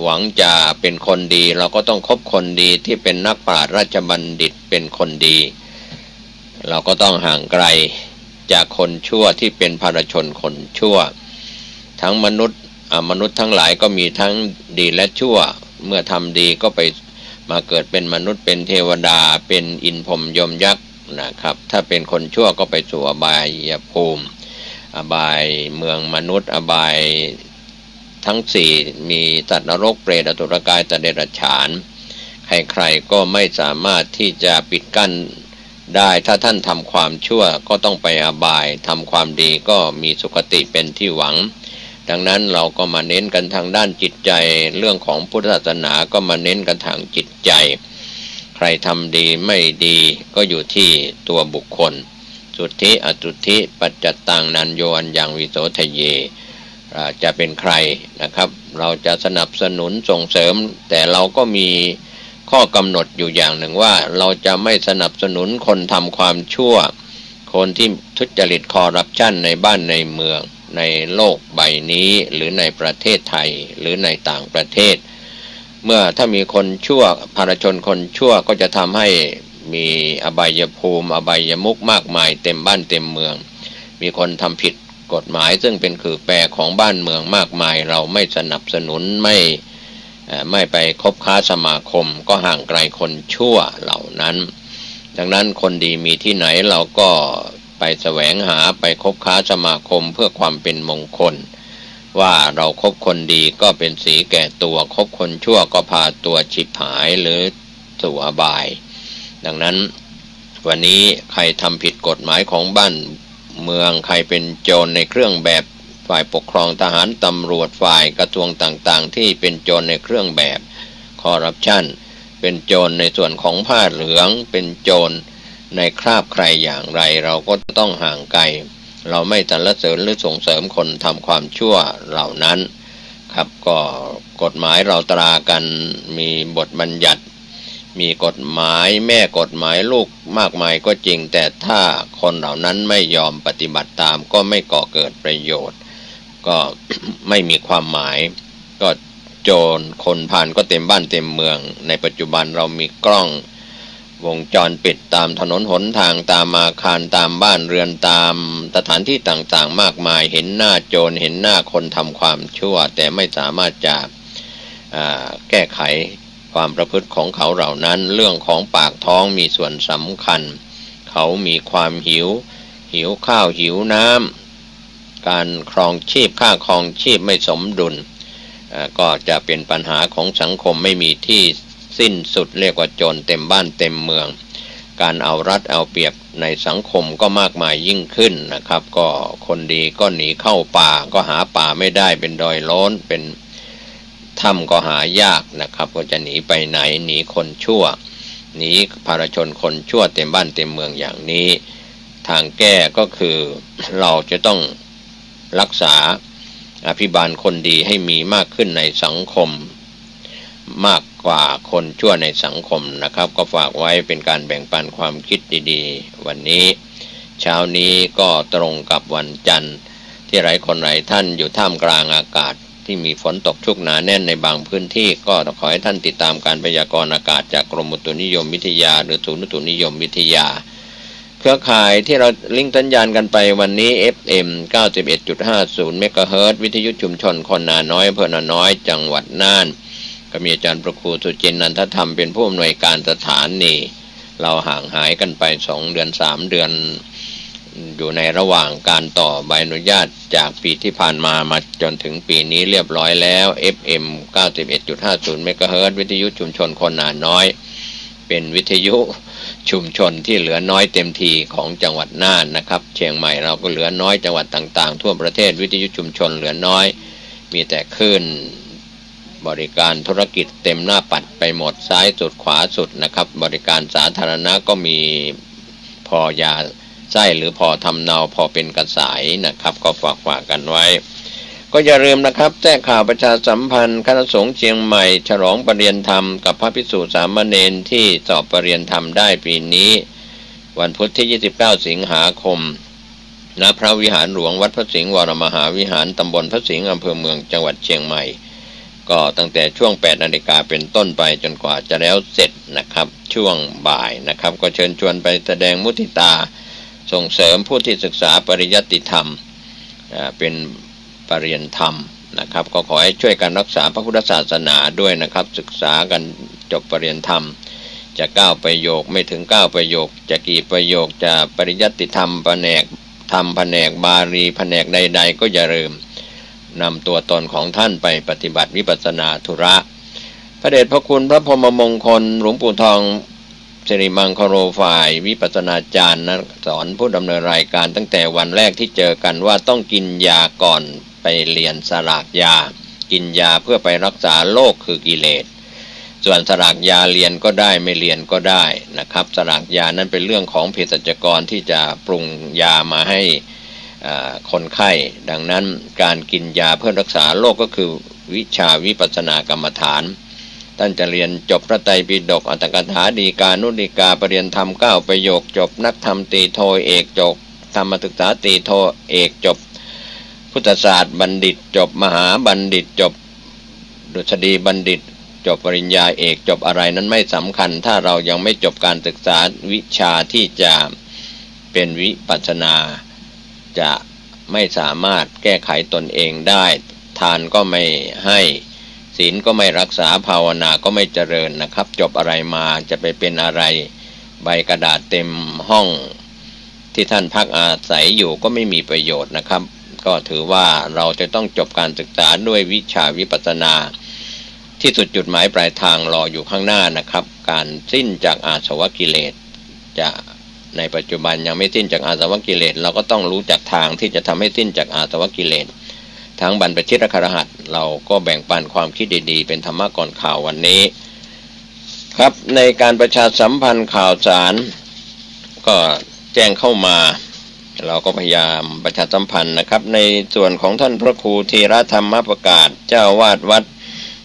หวังจะเป็นคนดีเราก็ต้องคบคนดีที่เป็นนักปราชญ์ราชบัณฑิตเป็นคนดีเราก็ต้องห่างไกลจากคนชั่วที่เป็นภารชนคนชั่วทั้งมนุษย์ทั้งหลายก็มีทั้งดีและชั่วเมื่อทำดีก็ไปมาเกิดเป็นมนุษย์เป็นเทวดาเป็นอินทร์พรหมยมยักษ์นะครับถ้าเป็นคนชั่วก็ไปสู่อบายภูมิอบายเมืองมนุษย์อบายทั้ง4มีสัตว์นรกเปรตอสุรกายสัตว์เดรัจฉานใครๆก็ไม่สามารถที่จะปิดกั้นได้ถ้าท่านทำความชั่วก็ต้องไปอบายทำความดีก็มีสุคติเป็นที่หวังดังนั้นเราก็มาเน้นกันทางด้านจิตใจเรื่องของพุทธศาสนาก็มาเน้นกันทางจิตใจใครทำดีไม่ดีก็อยู่ที่ตัวบุคคลสุทธิอสุทธิปัจจตังนันโยอัญญังวิโสทะเยจะเป็นใครนะครับเราจะสนับสนุนส่งเสริมแต่เราก็มีข้อกำหนดอยู่อย่างหนึ่งว่าเราจะไม่สนับสนุนคนทำความชั่วคนที่ทุจริตคอร์รัปชันในบ้านในเมืองในโลกใบนี้หรือในประเทศไทยหรือในต่างประเทศเมื่อถ้ามีคนชั่วภารชนคนชั่วก็จะทำให้มีอบายภูมิอบายมุขมากมายเต็มบ้านเต็มเมืองมีคนทำผิดกฎหมายซึ่งเป็นขื่อแปรของบ้านเมืองมากมายเราไม่สนับสนุนไม่ไปคบค้าสมาคมก็ห่างไกลคนชั่วเหล่านั้นดังนั้นคนดีมีที่ไหนเราก็ไปแสวงหาไปคบค้าสมาคมเพื่อความเป็นมงคลว่าเราคบคนดีก็เป็นสีแก่ตัวคบคนชั่วก็พาตัวฉิบหายหรือสู่อบายดังนั้นวันนี้ใครทำผิดกฎหมายของบ้านเมืองใครเป็นโจรในเครื่องแบบฝ่ายปกครองทหารตำรวจฝ่ายกระทรวงต่างๆที่เป็นโจรในเครื่องแบบคอร์รัปชันเป็นโจรในส่วนของผ้าเหลืองเป็นโจรในคราบใครอย่างไรเราก็ต้องห่างไกลเราไม่สรรเสริญหรือส่งเสริมคนทำความชั่วเหล่านั้นครับก็กฎหมายเราตรากันมีบทบัญญัติมีกฎหมายแม่กฎหมายลูกมากมายก็จริงแต่ถ้าคนเหล่านั้นไม่ยอมปฏิบัติตามก็ไม่ก่อเกิดประโยชน์ก็ ไม่มีความหมายก็โจรคนพาลก็เต็มบ้านเต็มเมืองในปัจจุบันเรามีกล้องวงจรปิดตามถนนหนทางตามอาคารตามบ้านเรือนตามสถานที่ต่างๆมากมายเห็นหน้าโจรเห็นหน้าคนทำความชั่วแต่ไม่สามารถจะแก้ไขความประพฤติของเขาเหล่านั้นเรื่องของปากท้องมีส่วนสำคัญเขามีความหิวข้าวหิวน้ำการครองชีพค่าครองชีพไม่สมดุลก็จะเป็นปัญหาของสังคมไม่มีที่สิ้นสุดเรียกว่าโจรเต็มบ้านเต็มเมืองการเอารัดเอาเปรียบในสังคมก็มากมายยิ่งขึ้นนะครับก็คนดีก็หนีเข้าป่าก็หาป่าไม่ได้เป็นดอยโล้นเป็นถ้ำก็หายากนะครับก็จะหนีไปไหนหนีคนชั่วหนีภารชนคนชั่วเต็มบ้านเต็มเมืองอย่างนี้ทางแก้ก็คือเราจะต้องรักษาอภิบาลคนดีให้มีมากขึ้นในสังคมมากกว่าคนชั่วในสังคมนะครับก็ฝากไว้เป็นการแบ่งปันความคิดดีๆวันนี้เช้านี้ก็ตรงกับวันจันทร์ที่หลายคนหลายท่านอยู่ท่ามกลางอากาศที่มีฝนตกชุกหนาแน่นในบางพื้นที่ก็ขอให้ท่านติดตามการพยากรณ์อากาศจากกรมอุตุนิยมวิทยาหรือศูนย์อุตุนิยมวิทยาเครือข่ายที่เราลิงก์สัญญาณกันไปวันนี้ FM 91.50 เมกะเฮิรตซ์วิทยุชุมชนคนนาน้อยอำเภอนาน้อยจังหวัดน่านก็มีอาจารย์ประครูสุจินต์นันทธรรมเป็นผู้อำนวยการสถานีเราห่างหายกันไป2 เดือน 3 เดือนอยู่ในระหว่างการต่อใบอนุญาตจากปีที่ผ่านมาจนถึงปีนี้เรียบร้อยแล้ว FM 91.50 เมกะเฮิรตซ์วิทยุชุมชนคนนาน้อยเป็นวิทยุชุมชนที่เหลือน้อยเต็มทีของจังหวัดน่านนะครับเชียงใหม่เราก็เหลือน้อยจังหวัดต่างๆทั่วประเทศวิทยุชุมชนเหลือน้อยมีแต่คลื่นบริการธุรกิจเต็มหน้าปัดไปหมดซ้ายสุดขวาสุดนะครับบริการสาธารณะก็มีพอยาไส้หรือพอทำเนาพอเป็นกระสายนะครับก็ฝากกันไว้ ก็อย่าลืมนะครับแจ้งข่าวประชาสัมพันธ์คณะสงฆ์เชียงใหม่ฉลองปริญญาธรรมกับพระภิกษุสามเณรที่สอบปริญญาธรรมได้ปีนี้วันพุธที่29สิงหาคมณพระวิหารหลวงวัดพระสิงห์วรมหาวิหารตำบลพระสิงห์อำเภอเมืองจังหวัดเชียงใหม่ก็ตั้งแต่ช่วง 8 นาฬิกาเป็นต้นไปจนกว่าจะแล้วเสร็จนะครับช่วงบ่ายนะครับก็เชิญชวนไปแสดงมุทิตาส่งเสริมผู้ที่ศึกษาปริยัติธรรมเป็นปริญญาธรรมนะครับก็ขอให้ช่วยกันรักษาพระพุทธศาสนาด้วยนะครับศึกษากันจบปริญญาธรรมจะ9ประโยคไม่ถึง9ประโยคจะกี่ประโยคจะปริยัติธรรมแผนกธรรมแผนกบาลีแผนกใดๆก็อย่าลืมนำตัวตนของท่านไปปฏิบัติวิปัสสนาธุระพระเดชพระคุณพระพรหมมงคลหลวงปู่ทองสิริมังคโรฝ่ายวิปัสสนาจารย์นะสอนผู้ดำเนินรายการตั้งแต่วันแรกที่เจอกันว่าต้องกินยาก่อนไปเรียนสลากยากินยาเพื่อไปรักษาโรคคือกิเลสส่วนสลากยาเรียนก็ได้ไม่เรียนก็ได้นะครับสลากยานั้นเป็นเรื่องของเภสัชกรที่จะปรุงยามาให้คนไข้ดังนั้นการกินยาเพื่อรักษาโรคก็คือวิชาวิปัสสนากรรมฐานท่านจะเรียนจบพระไตรปิฎกอัตถกถาฎีกานุฎีกาปริญญาธรรม9ประโยคจบนักธรรมตรีโทเอกจบธรรมศึกษาตรีโทเอกจบพุทธศาสตร์บัณฑิตจบมหาบัณฑิตจบดุษฎีบัณฑิตจบปริญญาเอกจบอะไรนั้นไม่สำคัญถ้าเรายังไม่จบการศึกษาวิชาที่จะเป็นวิปัสสนาจะไม่สามารถแก้ไขตนเองได้ทานก็ไม่ให้ศีลก็ไม่รักษาภาวนาก็ไม่เจริญนะครับจบอะไรมาจะไปเป็นอะไรใบกระดาษเต็มห้องที่ท่านพักอาศัยอยู่ก็ไม่มีประโยชน์นะครับก็ถือว่าเราจะต้องจบการศึกษาด้วยวิชาวิปัสสนาที่สุดจุดหมายปลายทางรออยู่ข้างหน้านะครับการสิ้นจากอาสวะกิเลสจะในปัจจุบันยังไม่สิ้นจากอาสวะกิเลสเราก็ต้องรู้จักทางที่จะทำให้สิ้นจากอาสวะกิเลสทั้งบรรพชิตและคฤหัสถ์เราก็แบ่งปันความคิดดีๆเป็นธรรมะก่อนข่าววันนี้ครับในการประชาสัมพันธ์ข่าวสารก็แจ้งเข้ามาเราก็พยายามประชาสัมพันธ์นะครับในส่วนของท่านพระครูธีรธรรมประกาศเจ้าวาดวัด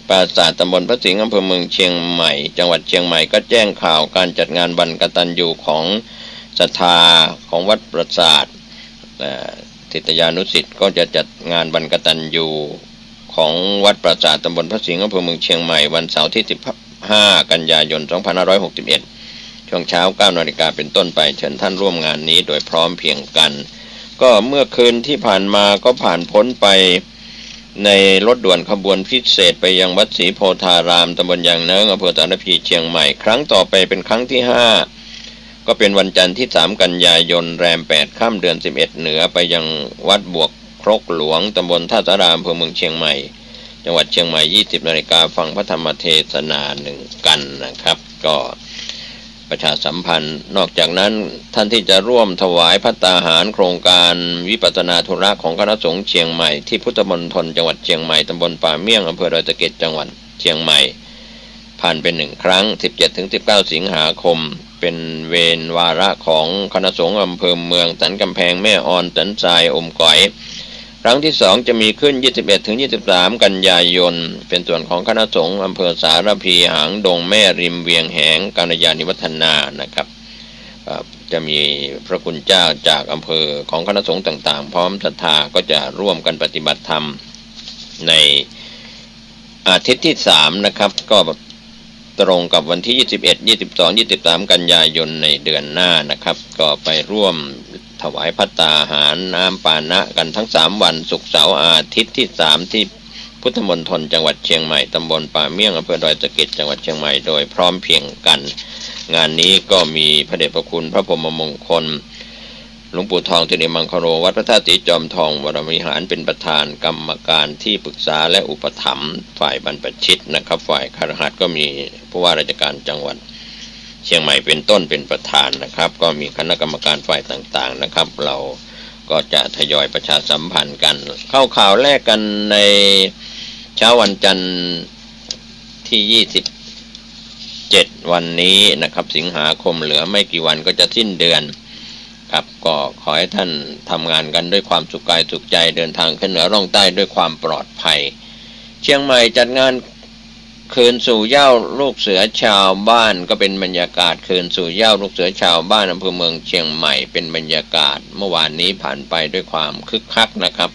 ปราสาทตำบลพระสิงห์อำเภอเมืองเชียงใหม่จังหวัดเชียงใหม่ก็แจ้งข่าวการจัดงานวันกตัญญูของศรัทธาของวัดปราสาทศิษยานุศิษย์ก็จะจัดงานวันกตัญญูของวัดปราสาทตำบลพระสิงห์อำเภอเมืองเชียงใหม่วันเสาร์ที่15กันยายน2561ช่วงเช้า 9 นาฬิกาเป็นต้นไปเชิญท่านร่วมงานนี้โดยพร้อมเพรียงกันก็เมื่อคืนที่ผ่านมาก็ผ่านพ้นไปในรถด่วนขบวนพิเศษไปยังวัดศรีโพธารามตำบลยางเนิ้งอำเภอสารพีเชียงใหม่ครั้งต่อไปเป็นครั้งที่5ก็เป็นวันจันทร์ที่3กันยายนแรม8ค่ำเดือน11เหนือไปยังวัดบวกครกหลวงตำบลท่าสารามอำเภอเมืองเชียงใหม่จังหวัดเชียงใหม่ 20 นาฬิกาฟังพระธรรมเทศนา1กันนะครับก็ประชาสัมพันธ์นอกจากนั้นท่านที่จะร่วมถวายภัตตาหารโครงการวิปัสสนาธุระของคณะสงฆ์เชียงใหม่ที่พุทธมณฑลจังหวัดเชียงใหม่ตำบลป่าเมี่ยงอำเภอดอยสะเก็ดจังหวัดเชียงใหม่ผ่านเป็น1ครั้ง 17-19 สิงหาคมเป็นเวรวาระของคณะสงฆ์อำเภอเมืองสันกำแพงแม่ออนสันทรายอมก๋อยครั้งที่2จะมีขึ้น 21-23 กันยายนเป็นส่วนของคณะสงฆ์อำเภอสารพีหางดงแม่ริมเวียงแหงกาญจนิวัฒนานะครับจะมีพระคุณเจ้าจากอำเภอของคณะสงฆ์ต่างๆพร้อมศรัทธาก็จะร่วมกันปฏิบัติธรรมในอาทิตย์ที่3นะครับก็ตรงกับวันที่21 22 23 กันยายนในเดือนหน้านะครับก็ไปร่วมถวายภัตตาหารน้ำปานะกันทั้ง3วันศุกร์เสาร์อาทิตย์ที่3ที่พุทธมณฑลจังหวัดเชียงใหม่ตำบลป่าเมี่ยงอำเภอดอยสะเก็ดจังหวัดเชียงใหม่โดยพร้อมเพรียงกันงานนี้ก็มีพระเดชพระคุณพระพรหมมงคลหลวงปู่ทองสิริมังคโรวัดพระธาตุสีจอมทองวรวิหารเป็นประธานกรรมการที่ปรึกษาและอุปถัมภ์ฝ่ายบรรพชิตนะครับฝ่ายคฤหัสถ์ก็มีผู้ว่าราชการจังหวัดเชียงใหม่เป็นต้นเป็นประธานนะครับก็มีคณะกรรมการฝ่ายต่างๆนะครับเราก็จะทยอยประชาสัมพันธ์กันเข้าข่าวแรกกันในเช้าวันจันทร์ที่27วันนี้นะครับสิงหาคมเหลือไม่กี่วันก็จะสิ้นเดือน นะครับก็ขอให้ท่านทำงานกันด้วยความสุขกายสุขใจเดินทางขึ้นเหนือร่องใต้ด้วยความปลอดภัยเชียงใหม่จัดงานคืนสู่เหย้าลูกเสือชาวบ้านก็เป็นบรรยากาศคืนสู่เหย้าลูกเสือชาวบ้านอำเภอเมืองเชียงใหม่เป็นบรรยากาศเมื่อวานนี้ผ่านไปด้วยความคึกคักนะครับ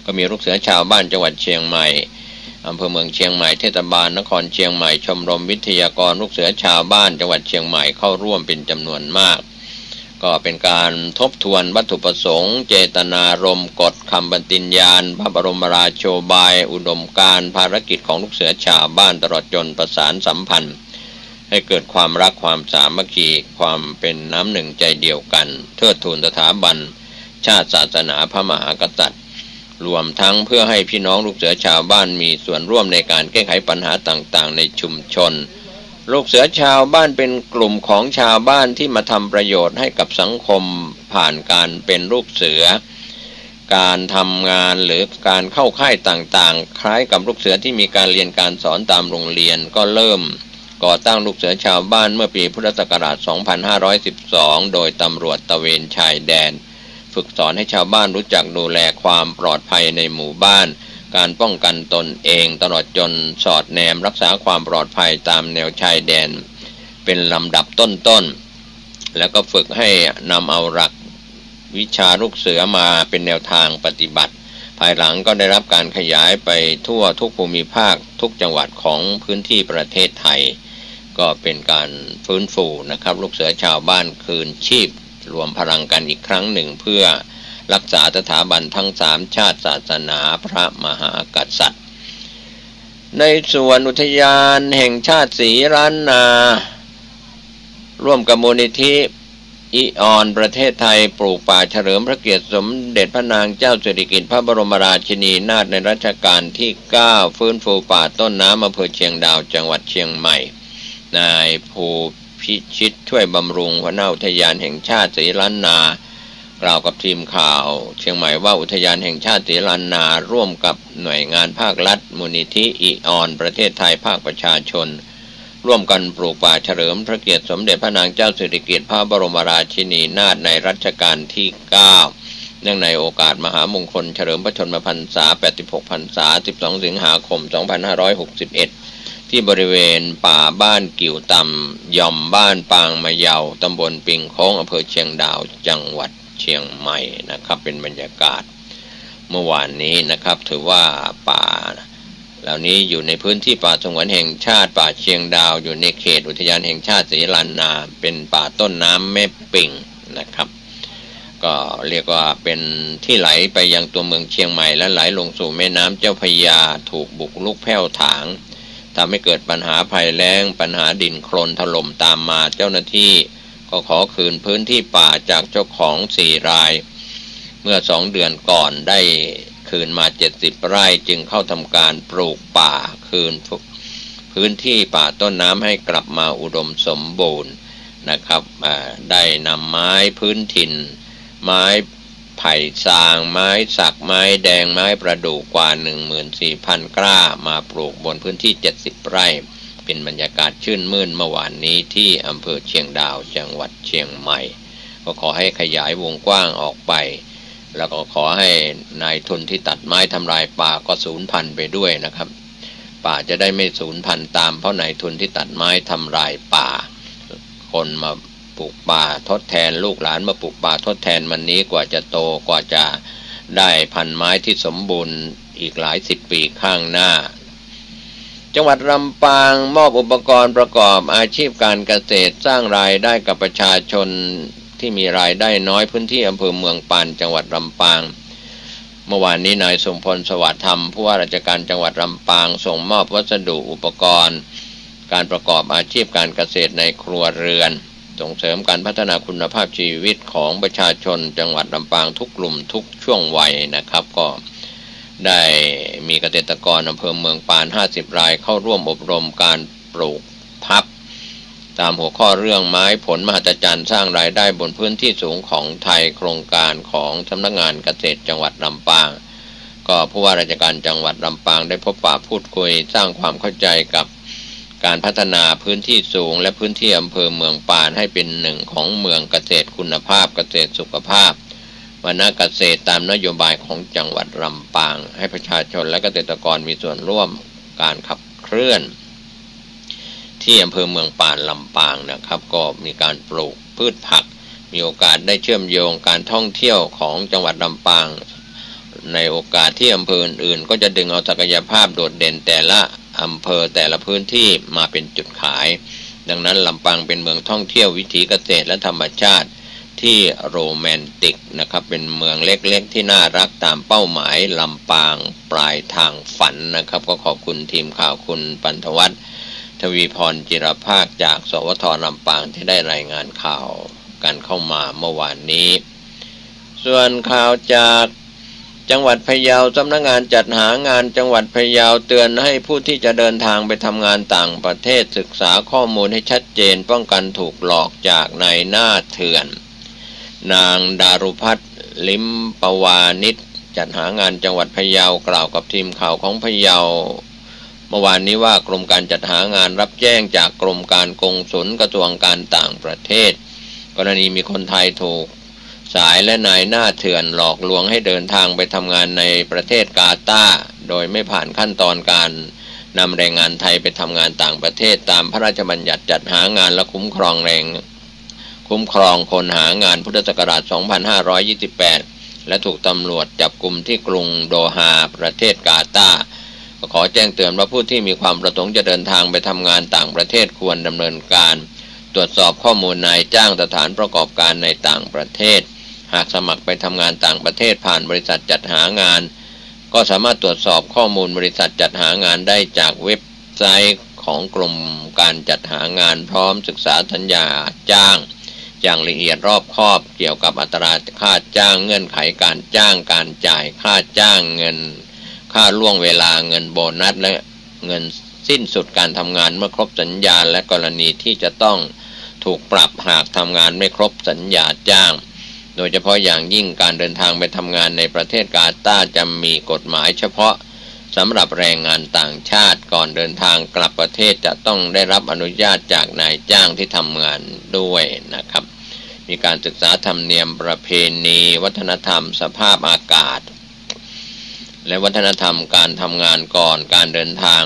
ก็มีลูกเสือชาวบ้านจังหวัดเชียงใหม่อำเภอเมืองเชียงใหม่เทศบาลนครเชียงใหม่ชมรมวิทยากรลูกเสือชาวบ้านจังหวัดเชียงใหม่เข้าร่วมเป็นจำนวนมากก็เป็นการทบทวนวัตถุประสงค์เจตนารมณ์กฎคำปฏิญญาณพระบรมราโชบายอุดมการณ์ภารกิจของลูกเสือชาวบ้านตลอดจนประสานสัมพันธ์ให้เกิดความรักความสามัคคีความเป็นน้ำหนึ่งใจเดียวกันเทิดทูนสถาบันชาติศาสนาพระมหากษัตริย์รวมทั้งเพื่อให้พี่น้องลูกเสือชาวบ้านมีส่วนร่วมในการแก้ไขปัญหาต่างๆในชุมชนลูกเสือชาวบ้านเป็นกลุ่มของชาวบ้านที่มาทำประโยชน์ให้กับสังคมผ่านการเป็นลูกเสือการทำงานหรือการเข้าค่ายต่างๆคล้ายกับลูกเสือที่มีการเรียนการสอนตามโรงเรียนก็เริ่มก่อตั้งลูกเสือชาวบ้านเมื่อปีพุทธศักราช 2512 โดยตำรวจตระเวนชายแดนฝึกสอนให้ชาวบ้านรู้จักดูแลความปลอดภัยในหมู่บ้านการป้องกันตนเองตลอดจนสอดแนมรักษาความปลอดภัยตามแนวชายแดนเป็นลำดับต้นๆแล้วก็ฝึกให้นำเอาหลักวิชาลูกเสือมาเป็นแนวทางปฏิบัติภายหลังก็ได้รับการขยายไปทั่วทุกภูมิภาคทุกจังหวัดของพื้นที่ประเทศไทยก็เป็นการฟื้นฟูนะครับลูกเสือชาวบ้านคืนชีพรวมพลังกันอีกครั้งหนึ่งเพื่อรักษาสถาบันทั้ง3ชาติศาสนาพระมหากษัตริย์ในส่วนอุทยานแห่งชาติศรีล้านนาร่วมกับมูลนิธิอิออนประเทศไทยปลูกป่าเฉลิมพระเกียรติสมเด็จพระนางเจ้าสิริกิติ์พระบรมราชินีนาถในรัชกาลที่9ฟื้นฟูป่าต้นน้ำอำเภอเชียงดาวจังหวัดเชียงใหม่นายภูพิชิตช่วยบำรุงหัวหน้าอุทยานแห่งชาติศรีล้านนากล่าวกับทีมข่าวเชียงใหม่ว่าอุทยานแห่งชาติศรีล้านนาร่วมกับหน่วยงานภาครัฐมูลนิธิอิออนประเทศไทยภาคประชาชนร่วมกันปลูกป่าเฉลิมพระเกียรติสมเด็จพระนางเจ้าสิริกิติ์พระบรมราชินีนาถในรัชกาลที่9เนื่องในโอกาสมหามงคลเฉลิมพระชนมพรรษา86พรรษา12สิงหาคม2561ที่บริเวณป่าบ้านกิ่วต่ำหย่อมบ้านปางมะเยาตำบลปิงโค้งอำเภอเชียงดาวจังหวัดเชียงใหม่นะครับเป็นบรรยากาศเมื่อวานนี้นะครับถือว่าป่าเหล่านี้อยู่ในพื้นที่ป่าสงวนแห่งชาติป่าเชียงดาวอยู่ในเขตอุทยานแห่งชาติศรีล้านนาเป็นป่าต้นน้ำแม่ปิ่งนะครับก็เรียกว่าเป็นที่ไหลไปยังตัวเมืองเชียงใหม่และไหลลงสู่แม่น้ำเจ้าพระยาถูกบุกรุกแผ่วถางทำให้เกิดปัญหาภัยแล้งปัญหาดินโคลนถล่มตามมาเจ้าหน้าที่ก็ขอคืนพื้นที่ป่าจากเจ้าของ4รายเมื่อ2เดือนก่อนได้คืนมา70ไร่จึงเข้าทำการปลูกป่าคืนพื้นที่ป่าต้นน้ำให้กลับมาอุดมสมบูรณ์นะครับได้นำไม้พื้นถิ่นไม้ไผ่ซางไม้สักไม้แดงไม้ประดู่กว่า 14,000 กล้ามาปลูกบนพื้นที่70ไร่เป็นบรรยากาศชื่นมื่นเมื่อวานนี้ที่อำเภอเชียงดาวจังหวัดเชียงใหม่ก็ขอให้ขยายวงกว้างออกไปแล้วก็ขอให้นายทุนที่ตัดไม้ทำลายป่าก็สูญพันธุ์ไปด้วยนะครับป่าจะได้ไม่สูญพันธุ์ตามเพราะนายทุนที่ตัดไม้ทำลายป่าคนมาปลูกป่าทดแทนลูกหลานมาปลูกป่าทดแทนมันนี้กว่าจะโตกว่าจะได้พันธุ์ไม้ที่สมบูรณ์อีกหลาย10ปีข้างหน้าจังหวัดลำปางมอบอุปกรณ์ประกอบอาชีพการเกษตรสร้างรายได้กับประชาชนที่มีรายได้น้อยพื้นที่อำเภอเมืองปานจังหวัดลำปางเมื่อวานนี้นายสมพลสวัสดิ์ธรรมผู้ว่าราชการจังหวัดลำปางส่งมอบวัสดุอุปกรณ์การประกอบอาชีพการเกษตรในครัวเรือนส่งเสริมการพัฒนาคุณภาพชีวิตของประชาชนจังหวัดลำปางทุกกลุ่มทุกช่วงวัยนะครับก็ได้มีเกษตรกรอำเภอเมืองปาน50รายเข้าร่วมอบรมการปลูกพับตามหัวข้อเรื่องไม้ผลมหัศจรรย์สร้างรายได้บนพื้นที่สูงของไทยโครงการของสำนักงานเกษตรจังหวัดลำปางก็ผู้ว่าราชการจังหวัดลำปางได้พบปะพูดคุยสร้างความเข้าใจกับ การพัฒนาพื้นที่สูงและพื้นที่อำเภอเมืองปานให้เป็นหนึ่งของเมืองเกษตรคุณภาพเกษตรสุขภาพวรรณเกษตรตามนโยบายของจังหวัดลำปางให้ประชาชนและเกษตรกรมีส่วนร่วมการขับเคลื่อนที่อำเภอเมืองปานลำปางนะครับก็มีการปลูกพืชผักมีโอกาสได้เชื่อมโยงการท่องเที่ยวของจังหวัดลำปางในโอกาสที่อำเภออื่นๆก็จะดึงเอาศักยภาพโดดเด่นแต่ละอำเภอแต่ละพื้นที่มาเป็นจุดขายดังนั้นลำปางเป็นเมืองท่องเที่ยววิถีเกษตรและธรรมชาติที่โรแมนติกนะครับเป็นเมืองเล็กๆที่น่ารักตามเป้าหมายลำปางปลายทางฝันนะครับก็ขอบคุณทีมข่าวคุณปันธวัฒน์ทวีพรจิรภาคจากสวทลำปางที่ได้รายงานข่าวกันเข้ามาเมื่อวานนี้ส่วนข่าวจากจังหวัดพะเยาสำนักงานจัดหางานจังหวัดพะเยาเตือนให้ผู้ที่จะเดินทางไปทำงานต่างประเทศศึกษาข้อมูลให้ชัดเจนป้องกันถูกหลอกจากนายหน้าเถื่อนนางดารุพัฒน์ลิมปวานิชจัดหางานจังหวัดพะเยากล่าวกับทีมข่าวของพะเยาเมื่อวานนี้ว่ากรมการจัดหางานรับแจ้งจากกรมการกงสุลกระทรวงการต่างประเทศกรณีมีคนไทยถูกสายและนายหน้าเถื่อนหลอกลวงให้เดินทางไปทำงานในประเทศกาตาร์โดยไม่ผ่านขั้นตอนการนำแรงงานไทยไปทำงานต่างประเทศตามพระราชบัญญัติจัดหางานและคุ้มครองคนหางานพุทธศักราช 2528 และถูกตำรวจจับกุมที่กรุงโดฮาประเทศกาตาร์ขอแจ้งเตือนว่าผู้ที่มีความประสงค์จะเดินทางไปทำงานต่างประเทศควรดำเนินการตรวจสอบข้อมูลนายจ้างสถานประกอบการในต่างประเทศหากสมัครไปทำงานต่างประเทศผ่านบริษัทจัดหางานก็สามารถตรวจสอบข้อมูลบริษัทจัดหางานได้จากเว็บไซต์ของกรมการจัดหางานพร้อมศึกษาสัญญาจ้างอย่างละเอียดรอบคอบเกี่ยวกับอัตราค่าจ้างเงื่อนไขการจ้างการจ่ายค่าจ้างเงินค่าล่วงเวลาเงินโบนัสและเงินสิ้นสุดการทำงานเมื่อครบสัญญาและกรณีที่จะต้องถูกปรับหากทำงานไม่ครบสัญญาจ้างโดยเฉพาะอย่างยิ่งการเดินทางไปทำงานในประเทศกาตาร์จะมีกฎหมายเฉพาะสำหรับแรงงานต่างชาติก่อนเดินทางกลับประเทศจะต้องได้รับอนุญาตจากนายจ้างที่ทำงานด้วยนะครับมีการศึกษาธรรมเนียมประเพณีวัฒนธรรมสภาพอากาศและวัฒนธรรมการทำงานก่อนการเดินทาง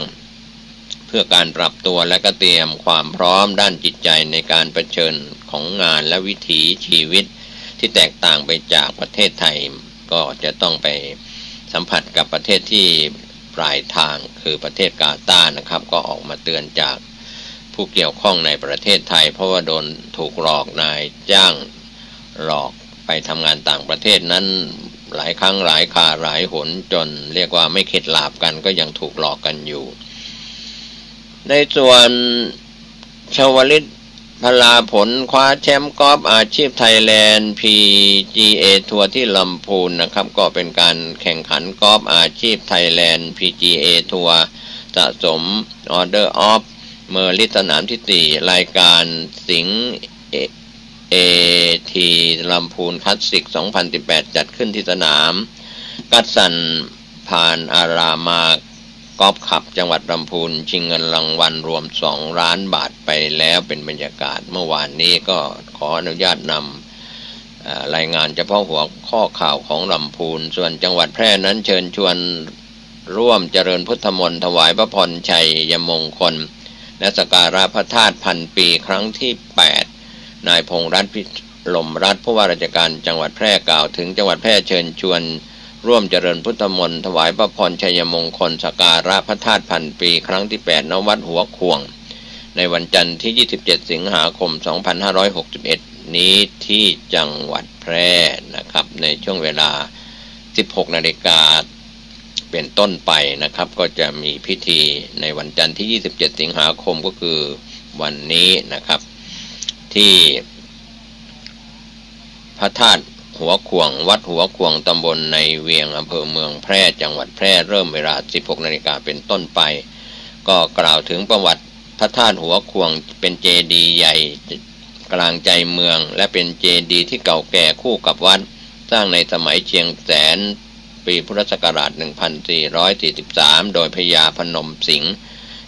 เพื่อการปรับตัวและก็เตรียมความพร้อมด้านจิตใจในการเผชิญของงานและวิถีชีวิตที่แตกต่างไปจากประเทศไทยก็จะต้องไปสัมผัสกับประเทศที่ปลายทางคือประเทศกาตาร์นะครับก็ออกมาเตือนจากผู้เกี่ยวข้องในประเทศไทยเพราะว่าโดนถูกหลอกนายจ้างหลอกไปทำงานต่างประเทศนั้นหลายครั้งหลายคราหลายหนจนเรียกว่าไม่เข็ดหลาบกันก็ยังถูกหลอกกันอยู่ในส่วนชวลิตพลาผลคว้าแชมป์กอล์ฟอาชีพไทยแลนด์ PGA ทัวร์ที่ลำพูนนะครับก็เป็นการแข่งขันกอล์ฟอาชีพไทยแลนด์ PGA ทัวร์สะสม Order of Merit สนามที่4รายการสิงห์ AT ลำพูนคลาสสิก 2018 จัดขึ้นที่สนามกัตสันพานอารามากอล์ฟคลับจังหวัดลำพูนชิงเงินรางวัลรวม2 ล้านบาทไปแล้วเป็นบรรยากาศเมื่อวานนี้ก็ขออนุญาตนำรายงานเฉพาะหัวข้อข่าวของลำพูนส่วนจังหวัดแพร่นั้นเชิญชวนร่วมเจริญพุทธมนต์ถวายพระพรชัยยมงคลและสักการะพระธาตุพันปีครั้งที่8นายพงษ์รัตน์พิลมรัตน์ผู้ว่าราชการจังหวัดแพร่กล่าวถึงจังหวัดแพร่เชิญชวนร่วมเจริญพุทธมนต์ถวายพระพรชัยมงคลสักการะพระธาตุพันปีครั้งที่8ณวัดหัวขวงในวันจันทร์ที่27สิงหาคม2561นี้ที่จังหวัดแพร่นะครับในช่วงเวลา 16 นาฬิกาเป็นต้นไปนะครับก็จะมีพิธีในวันจันทร์ที่27สิงหาคมก็คือวันนี้นะครับที่พระธาตุหัวขวงวัดหัวขวงตำบลในเวียงอำเภอเมืองแพร่จังหวัดแพร่เริ่มเวลา 16 นาฬิกาเป็นต้นไปก็กล่าวถึงประวัติพระธาตุหัวขวงเป็นเจดีย์ใหญ่กลางใจเมืองและเป็นเจดีย์ที่เก่าแก่คู่กับวัดสร้างในสมัยเชียงแสนปีพุทธศักราช 1443 โดยพญาพนมสิงห์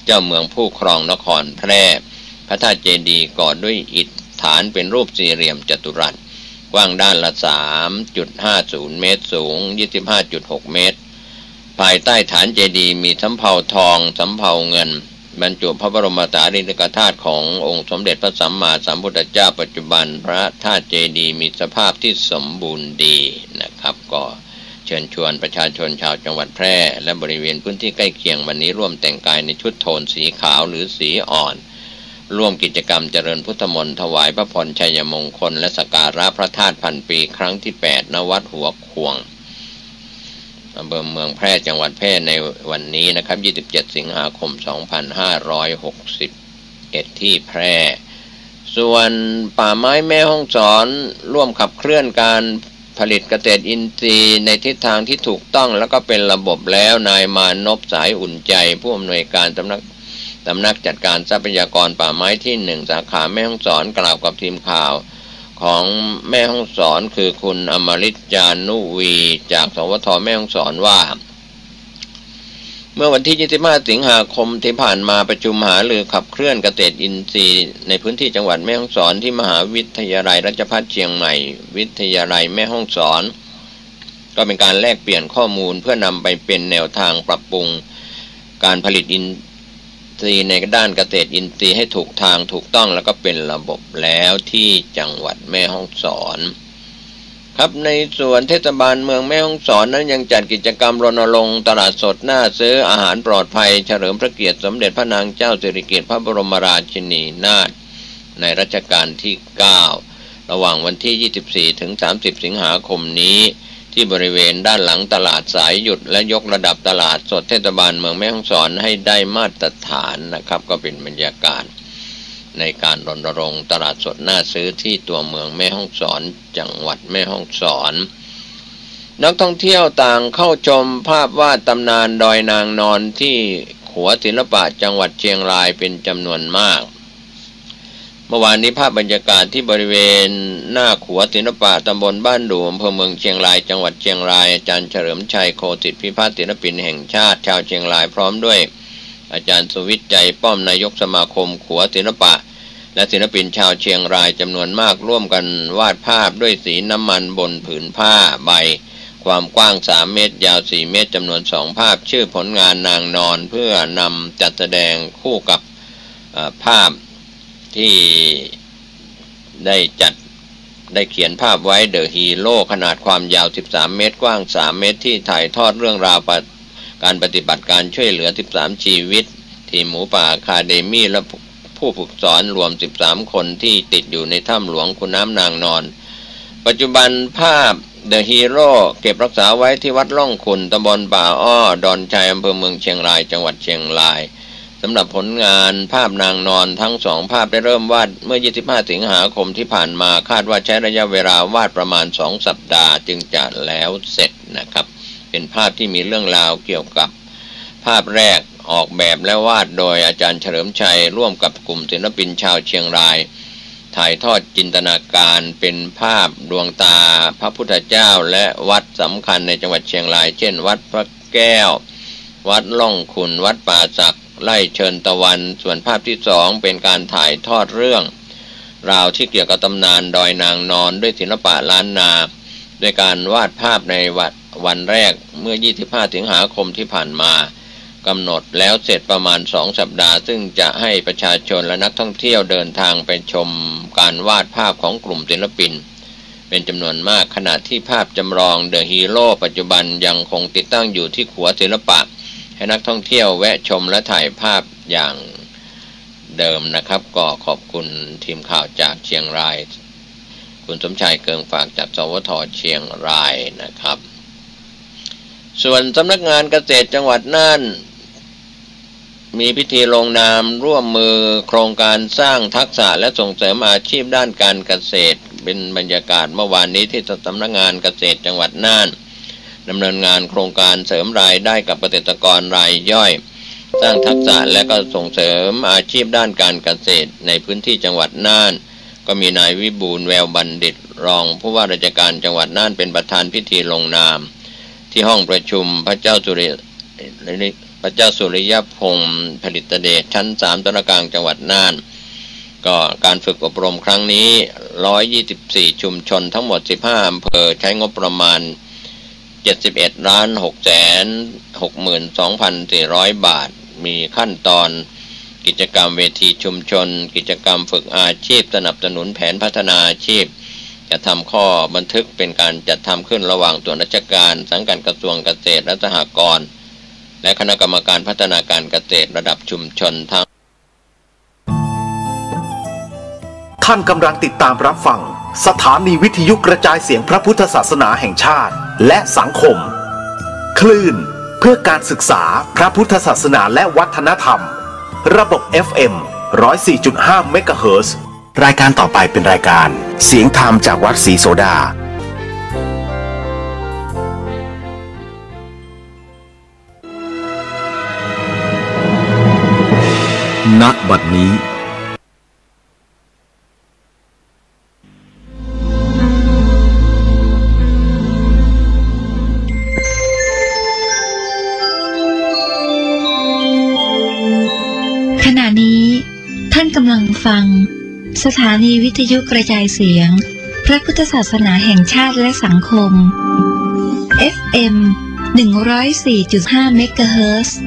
เจ้าเมืองผู้ครองนครแพร่พระธาตุเจดีย์ก่อด้วยอิฐฐานเป็นรูปสี่เหลี่ยมจัตุรัสกว้างด้านละ 3.50 เมตรสูง 25.6 เมตรภายใต้ฐานเจดีย์มีสำเภาทองสำเภาเงินบรรจุพระบรมสารีริกธาตุขององค์สมเด็จพระสัมมาสัมพุทธเจ้าปัจจุบันพระธาตุเจดีย์มีสภาพที่สมบูรณ์ดีนะครับก็เชิญชวนประชาชนชาวจังหวัดแพร่และบริเวณพื้นที่ใกล้เคียงวันนี้ร่วมแต่งกายในชุดโทนสีขาวหรือสีอ่อนร่วมกิจกรรมเจริญพุทธมนต์ถวายพระพรชัยมงคลและสักการะพระธาตุพันปีครั้งที่ 8 ณ วัดหัวควงอำเภอเมืองแพร่จังหวัดแพร่ในวันนี้นะครับ27 สิงหาคม 2561 ที่แพร่ส่วนป่าไม้แม่ฮ่องสอนร่วมขับเคลื่อนการผลิตเกษตรอินทรีย์ในทิศทางที่ถูกต้องแล้วก็เป็นระบบแล้วนายมานพสายอุ่นใจผู้อำนวยการสำนักจัดการทรัพยากรป่าไม้ที่ 1 สาขาแม่ฮ่องสอนกล่าวกับทีมข่าวของแม่ฮ่องสอนคือคุณอมฤตจานุวีจากสวท.แม่ฮ่องสอนว่าเมื่อวันที่ 25 สิงหาคมที่ผ่านมาประชุมหารือขับเคลื่อนเกษตรอินทรีย์ในพื้นที่จังหวัดแม่ฮ่องสอนที่มหาวิทยาลัยราชภัฏเชียงใหม่วิทยาลัยแม่ฮ่องสอนก็เป็นการแลกเปลี่ยนข้อมูลเพื่อนำไปเป็นแนวทางปรับปรุงการผลิตอินทรีย์ในด้านเกษตรอินทรีย์ให้ถูกทางถูกต้องแล้วก็เป็นระบบแล้วที่จังหวัดแม่ฮ่องสอนครับในส่วนเทศบาลเมืองแม่ฮ่องสอนนั้นยังจัดกิจกรรมรณรงค์ตลาดสดหน้าซื้ออาหารปลอดภัยเฉลิมพระเกียรติสมเด็จพระนางเจ้าสิริกิติ์พระบรมราชินีนาถในรัชกาลที่ 9 ระหว่างวันที่ 24 ถึง 30 สิงหาคมนี้ที่บริเวณด้านหลังตลาดสายหยุดและยกระดับตลาดสดเทศบาลเมืองแม่ฮ่องสอนให้ได้มาตรฐานนะครับก็เป็นบรรยากาศในการรณรงค์ตลาดสดหน้าซื้อที่ตัวเมืองแม่ฮ่องสอนจังหวัดแม่ฮ่องสอนนักท่องเที่ยวต่างเข้าชมภาพวาดตำนานดอยนางนอนที่ขัวศิลปะจังหวัดเชียงรายเป็นจำนวนมากเมื่อวานนี้ภาพบรรยากาศที่บริเวณหน้าขัวศิลปะตำบลบ้านดูอำเภอเมืองเชียงรายจังหวัดเชียงรายอาจารย์เฉลิมชัยโคสิทธิพิพัฒน์ศิลปินแห่งชาติชาวเชียงรายพร้อมด้วยอาจารย์สุวิทย์ใจป้อมนายกสมาคมขัวศิลปะและศิลปินชาวเชียงรายจำนวนมากร่วมกันวาดภาพด้วยสีน้ำมันบนผืนผ้าใบความกว้าง3 เมตรยาว4 เมตรจำนวน2 ภาพชื่อผลงานนางนอนเพื่อนำจัดแสดงคู่กับภาพที่ได้เขียนภาพไว้เดอะฮีโร่ขนาดความยาว13 เมตรกว้าง3 เมตรที่ถ่ายทอดเรื่องราวการปฏิบัติการช่วยเหลือ13ชีวิตทีมหมูป่าอะคาเดมี่และผู้ฝึกสอนรวม13คนที่ติดอยู่ในถ้ำหลวงขุนน้ำนางนอนปัจจุบันภาพเดอะฮีโร่เก็บรักษาไว้ที่วัดล่องขุนตำบลป่าอ้อดอนชัยอำเภอเมืองเชียงรายจังหวัดเชียงรายสำหรับผลงานภาพนางนอนทั้ง2 ภาพได้เริ่มวาดเมื่อ 25 สิงหาคมที่ผ่านมาคาดว่าใช้ระยะเวลาวาดประมาณ2 สัปดาห์จึงจะแล้วเสร็จนะครับเป็นภาพที่มีเรื่องราวเกี่ยวกับภาพแรกออกแบบและวาดโดยอาจารย์เฉลิมชัยร่วมกับกลุ่มศิลปินชาวเชียงรายถ่ายทอดจินตนาการเป็นภาพดวงตาพระพุทธเจ้าและวัดสำคัญในจังหวัดเชียงรายเช่นวัดพระแก้ววัดล่องขุนวัดป่าสักไร่เชิญตะวันส่วนภาพที่2เป็นการถ่ายทอดเรื่องราวที่เกี่ยวกับตำนานดอยนางนอนด้วยศิลปะล้านนาด้วยการวาดภาพในวันแรกเมื่อ 25 สิงหาคมที่ผ่านมากำหนดแล้วเสร็จประมาณ2 สัปดาห์ซึ่งจะให้ประชาชนและนักท่องเที่ยวเดินทางไปชมการวาดภาพของกลุ่มศิลปินเป็นจำนวนมากขณะที่ภาพจำลองเดอะฮีโร่ปัจจุบันยังคงติดตั้งอยู่ที่ขัวศิลปะให้นักท่องเที่ยวแวะชมและถ่ายภาพอย่างเดิมนะครับก็ขอบคุณทีมข่าวจากเชียงรายคุณสมชายเกิงฝากจากสวท.เชียงรายนะครับส่วนสำนักงานเกษตรจังหวัดน่านมีพิธีลงนามร่วมมือโครงการสร้างทักษะและส่งเสริมอาชีพด้านการเกษตรเป็นบรรยากาศเมื่อวานนี้ที่สำนักงานเกษตรจังหวัดน่านดำเนินงานโครงการเสริมรายได้กับเกษตรกรรายย่อยสร้างทักษะและก็ส่งเสริมอาชีพด้านการเกษตรในพื้นที่จังหวัดน่านก็มีนายวิบูลย์แววบัณฑิตรองผู้ว่าราชการจังหวัดน่านเป็นประธานพิธีลงนามที่ห้องประชุมพระเจ้าสุริ พระเจ้าสุริยพงศ์ผลิตเดชชั้น3ตระกลางจังหวัดน่านก็การฝึกอบรมครั้งนี้124ชุมชนทั้งหมด15อำเภอใช้งบประมาณ71,662,400 บาทมีขั้นตอนกิจกรรมเวทีชุมชนกิจกรรมฝึกอาชีพสนับสนุนแผนพัฒนาอาชีพจะทำข้อบันทึกเป็นการจัดทำขึ้นระหว่างส่วนราชการสังกัดกระทรวงเกษตรและสหกรณ์และคณะกรรมการพัฒนาการเกษตรระดับชุมชนทั้งท่านกำลังติดตามรับฟังสถานีวิทยุกระจายเสียงพระพุทธศาสนาแห่งชาติและสังคมคลื่นเพื่อการศึกษาพระพุทธศาสนาและวัฒนธรรมระบบ FM 104.5 เมกะเฮิรตซ์รายการต่อไปเป็นรายการเสียงธรรมจากวัดศรีโสดาณ บัดนี้ขณะนี้ท่านกำลังฟังสถานีวิทยุกระจายเสียงพระพุทธศาสนาแห่งชาติและสังคม FM 104.5 เมกะเฮิรตซ์